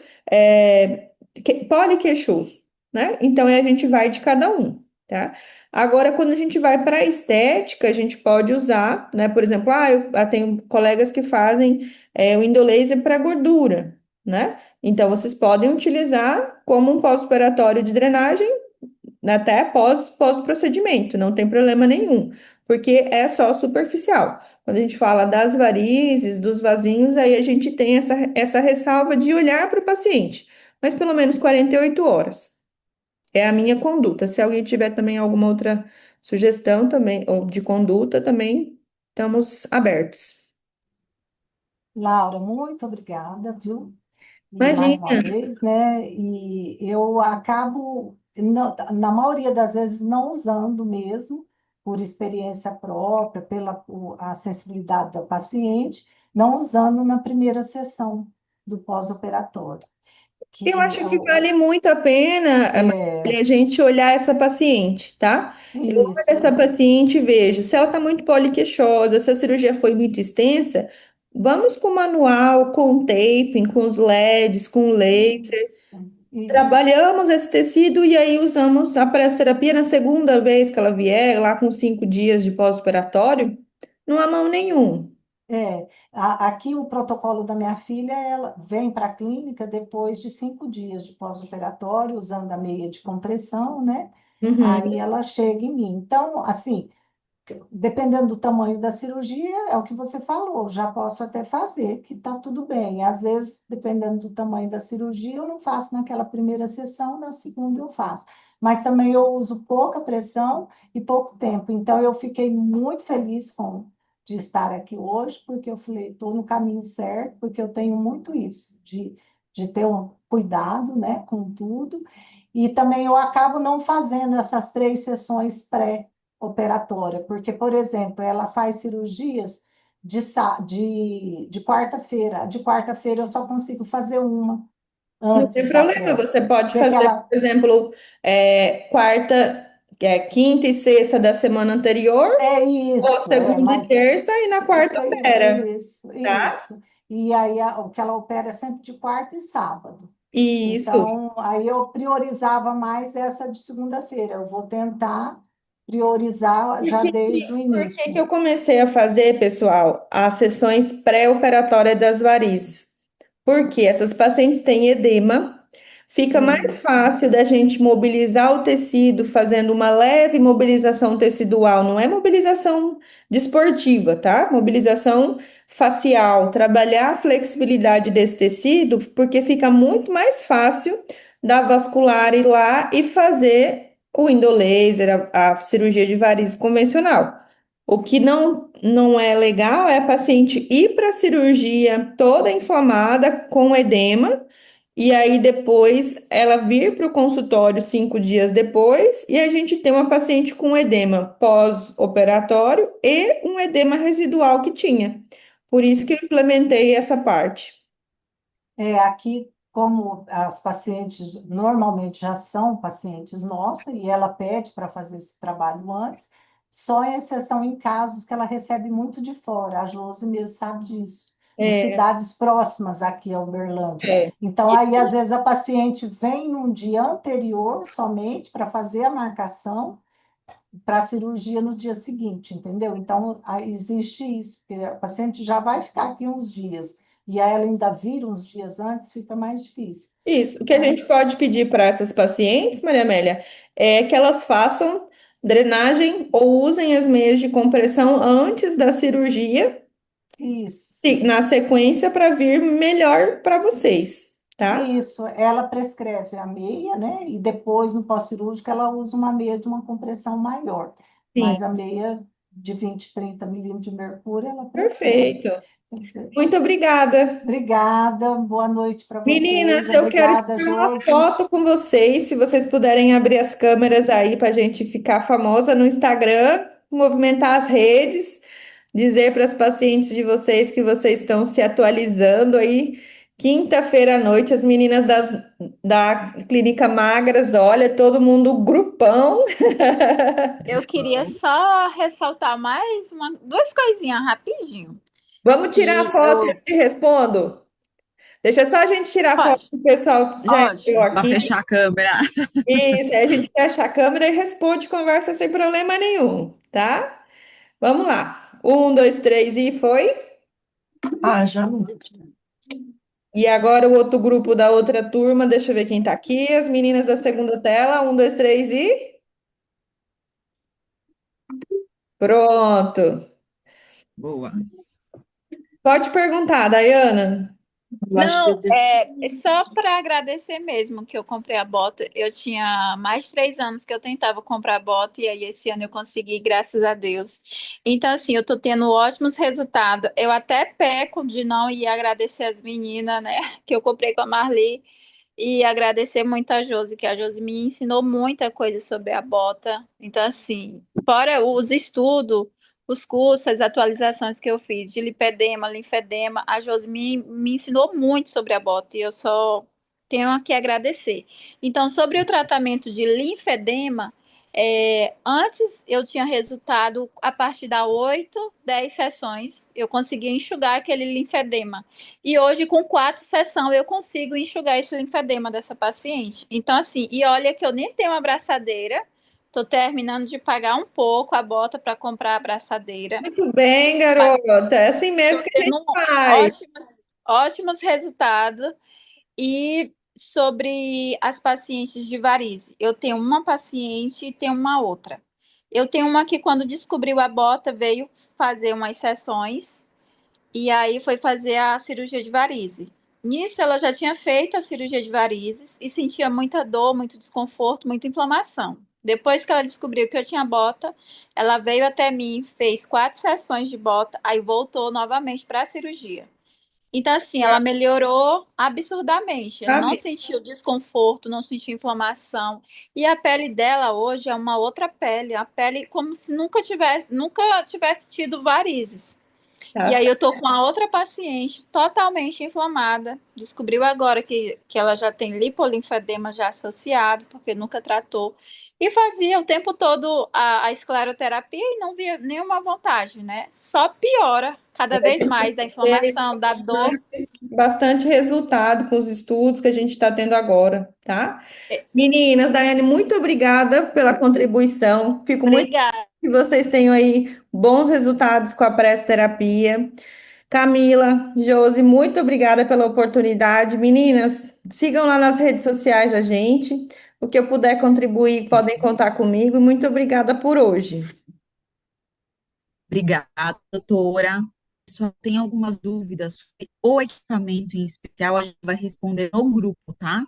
poliqueixoso, né? Então aí a gente vai de cada um, tá? Agora, quando a gente vai para a estética, a gente pode usar, né? Por exemplo, eu tenho colegas que fazem o endolaser para gordura, né? Então vocês podem utilizar como um pós-operatório de drenagem até pós-procedimento, não tem problema nenhum, porque é só superficial. Quando a gente fala das varizes, dos vasinhos, aí a gente tem essa ressalva de olhar para o paciente, mas pelo menos 48 horas. É a minha conduta. Se alguém tiver também alguma outra sugestão também, ou de conduta, também estamos abertos. Laura, muito obrigada, viu? E mais uma Imagina, vez, né? E eu acabo, na maioria das vezes, não usando mesmo, por experiência própria, a sensibilidade da paciente, não usando na primeira sessão do pós-operatório. eu Que acho que vale muito a pena, é a gente olhar essa paciente, tá? Eu olho essa isso, paciente e vejo se ela está muito poliqueixosa, se a cirurgia foi muito extensa, vamos com o manual, com o taping, com os LEDs, com o laser. isso. Trabalhamos esse tecido e aí usamos a pressoterapia na segunda vez que ela vier, lá com 5 dias de pós-operatório, não há mão nenhum. Aqui o protocolo da minha filha, ela vem para a clínica depois de 5 dias de pós-operatório, usando a meia de compressão, né? Uhum. Aí ela chega em mim. Então, assim, dependendo do tamanho da cirurgia, é o que você falou, já posso até fazer, que está tudo bem. Às vezes, dependendo do tamanho da cirurgia, eu não faço naquela primeira sessão, na segunda eu faço. Mas também eu uso pouca pressão e pouco tempo. Então, eu fiquei muito feliz de estar aqui hoje, porque eu falei, estou no caminho certo, porque eu tenho muito isso, de ter um cuidado, né, com tudo. E também eu acabo não fazendo essas 3 sessões operatória, porque, por exemplo, ela faz cirurgias de quarta-feira. De quarta-feira eu só consigo fazer uma Não tem antes da problema, pré. você pode Porque fazer, ela, por exemplo, quarta, quinta e sexta da semana anterior, é ou isso, segunda e mas terça, e na quarta isso, opera, isso, tá? isso. E aí o que ela opera é sempre de quarta e sábado. Isso. Então, aí eu priorizava mais essa de segunda-feira. Eu vou tentar priorizar já desde o Por que que início. eu comecei a fazer, pessoal, as sessões pré-operatórias das varizes? Porque essas pacientes têm edema, fica mais Isso, fácil da gente mobilizar o tecido fazendo uma leve mobilização tecidual, não é mobilização desportiva, tá? Mobilização facial, trabalhar a flexibilidade desse tecido, porque fica muito mais fácil da vascular ir lá e fazer o endolaser, a cirurgia de varizes convencional. O que não é legal é a paciente ir para a cirurgia toda inflamada, com edema, e aí depois ela vir para o consultório 5 dias depois, e a gente tem uma paciente com edema pós-operatório e um edema residual que tinha. Por isso que eu implementei essa parte. aqui, como as pacientes normalmente já são pacientes nossas, e ela pede para fazer esse trabalho antes, só em exceção em casos que ela recebe muito de fora, a Josi mesmo sabe disso, de É, cidades próximas aqui a Uberlândia. é. Então, aí, às vezes, a paciente vem num dia anterior somente para fazer a marcação para a cirurgia no dia seguinte, entendeu? Então, existe isso, porque a paciente já vai ficar aqui uns dias, e aí ela ainda vira uns dias antes, fica mais difícil. Isso. O que a Então, gente pode pedir para essas pacientes, Maria Amélia, é que elas façam drenagem ou usem as meias de compressão antes da cirurgia, isso, na sequência, para vir melhor para vocês, tá? isso. Ela prescreve a meia, né? E depois, no pós-cirúrgico, ela usa uma meia de uma compressão maior. Sim, Mas a meia de 20, 30 milímetros de mercúrio, ela prescreve. perfeito. Quer dizer, Muito obrigada. obrigada, boa noite para vocês. Meninas, eu quero Obrigada, tirar uma Josi. foto com vocês, se vocês puderem abrir as câmeras aí para a gente ficar famosa no Instagram, movimentar as redes, dizer para as pacientes de vocês que vocês estão se atualizando aí. Quinta-feira à noite, as meninas da Clínica Magras, olha, todo mundo grupão. Eu queria só ressaltar duas coisinhas rapidinho. Vamos tirar a Que foto e eu eu. te respondo? Deixa só a gente tirar a foto Pode, do pessoal que já entrou ótimo. Para aqui. fechar a câmera. Isso, aí a gente fecha a câmera e responde conversa sem problema nenhum, tá? Vamos lá. Um, dois, três e foi. Ah, já. E agora o outro grupo da outra turma, deixa eu ver quem tá aqui. As meninas da segunda tela. Um, dois, três e. Pronto. Boa. Pode perguntar, Dayana. Não, é só para agradecer mesmo que eu comprei a bota. Eu tinha mais de 3 anos que eu tentava comprar a bota e aí esse ano eu consegui, graças a Deus. Então, assim, eu tô tendo ótimos resultados. Eu até peco de não ir agradecer as meninas, né, que eu comprei com a Marli. E agradecer muito a Josi, que a Josi me ensinou muita coisa sobre a bota. Então, assim, fora os estudos, os cursos, as atualizações que eu fiz de lipedema, linfedema, a Josi me ensinou muito sobre a bota e eu só tenho a que agradecer. Então, sobre o tratamento de linfedema, antes eu tinha resultado a partir da 8, 10 sessões, eu conseguia enxugar aquele linfedema. E hoje, com 4 sessões, eu consigo enxugar esse linfedema dessa paciente. Então, assim, e olha que eu nem tenho uma abraçadeira. Tô terminando de pagar um pouco a bota para comprar a abraçadeira. Muito bem, Mas garota. É assim mesmo tô que a tendo gente faz. ótimos resultados. E sobre as pacientes de varize, eu tenho uma paciente e tenho uma outra. Eu tenho uma que, quando descobriu a bota, veio fazer umas sessões e aí foi fazer a cirurgia de varize. Nisso, ela já tinha feito a cirurgia de varizes e sentia muita dor, muito desconforto, muita inflamação. Depois que ela descobriu que eu tinha bota, ela veio até mim, fez 4 sessões de bota, aí voltou novamente para a cirurgia. Então, assim, ela melhorou absurdamente. Não Sabe? sentiu desconforto, não sentiu inflamação. E a pele dela hoje é uma outra pele, a pele como se nunca tivesse tido varizes. Tá E aí certo. eu tô com a outra paciente totalmente inflamada. Descobriu agora que ela já tem lipolinfedema já associado, porque nunca tratou. E fazia o tempo todo a escleroterapia e não via nenhuma vantagem, né? Só piora cada vez mais da inflamação, da dor. Bastante resultado com os estudos que a gente está tendo agora, tá? Meninas, Daiane, muito obrigada pela contribuição. Fico muito feliz Obrigada. que vocês tenham aí bons resultados com a pressoterapia. Camila, Josi, muito obrigada pela oportunidade. Meninas, sigam lá nas redes sociais a gente. O que eu puder contribuir, podem contar comigo. Muito obrigada por hoje. Obrigada, doutora. Só tem algumas dúvidas sobre o equipamento em especial, a gente vai responder no grupo, tá?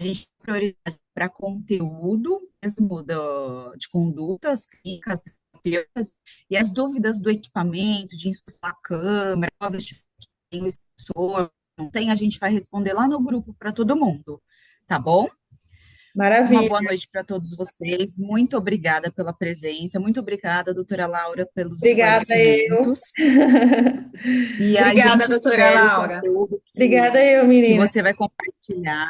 A gente tem prioridade para conteúdo mesmo de condutas clínicas, terapêuticas, e as dúvidas do equipamento, de insuflar a câmera, qual vestibular que tem o sensor, não tem, a gente vai responder lá no grupo para todo mundo, tá bom? Uma boa Maravilha. noite para todos vocês. Muito obrigada pela presença. Muito obrigada, doutora Laura, pelos Obrigada, eu. esclarecimentos. E a Obrigada, gente doutora espera o Laura. conteúdo Obrigada, eu, que menina. você vai compartilhar.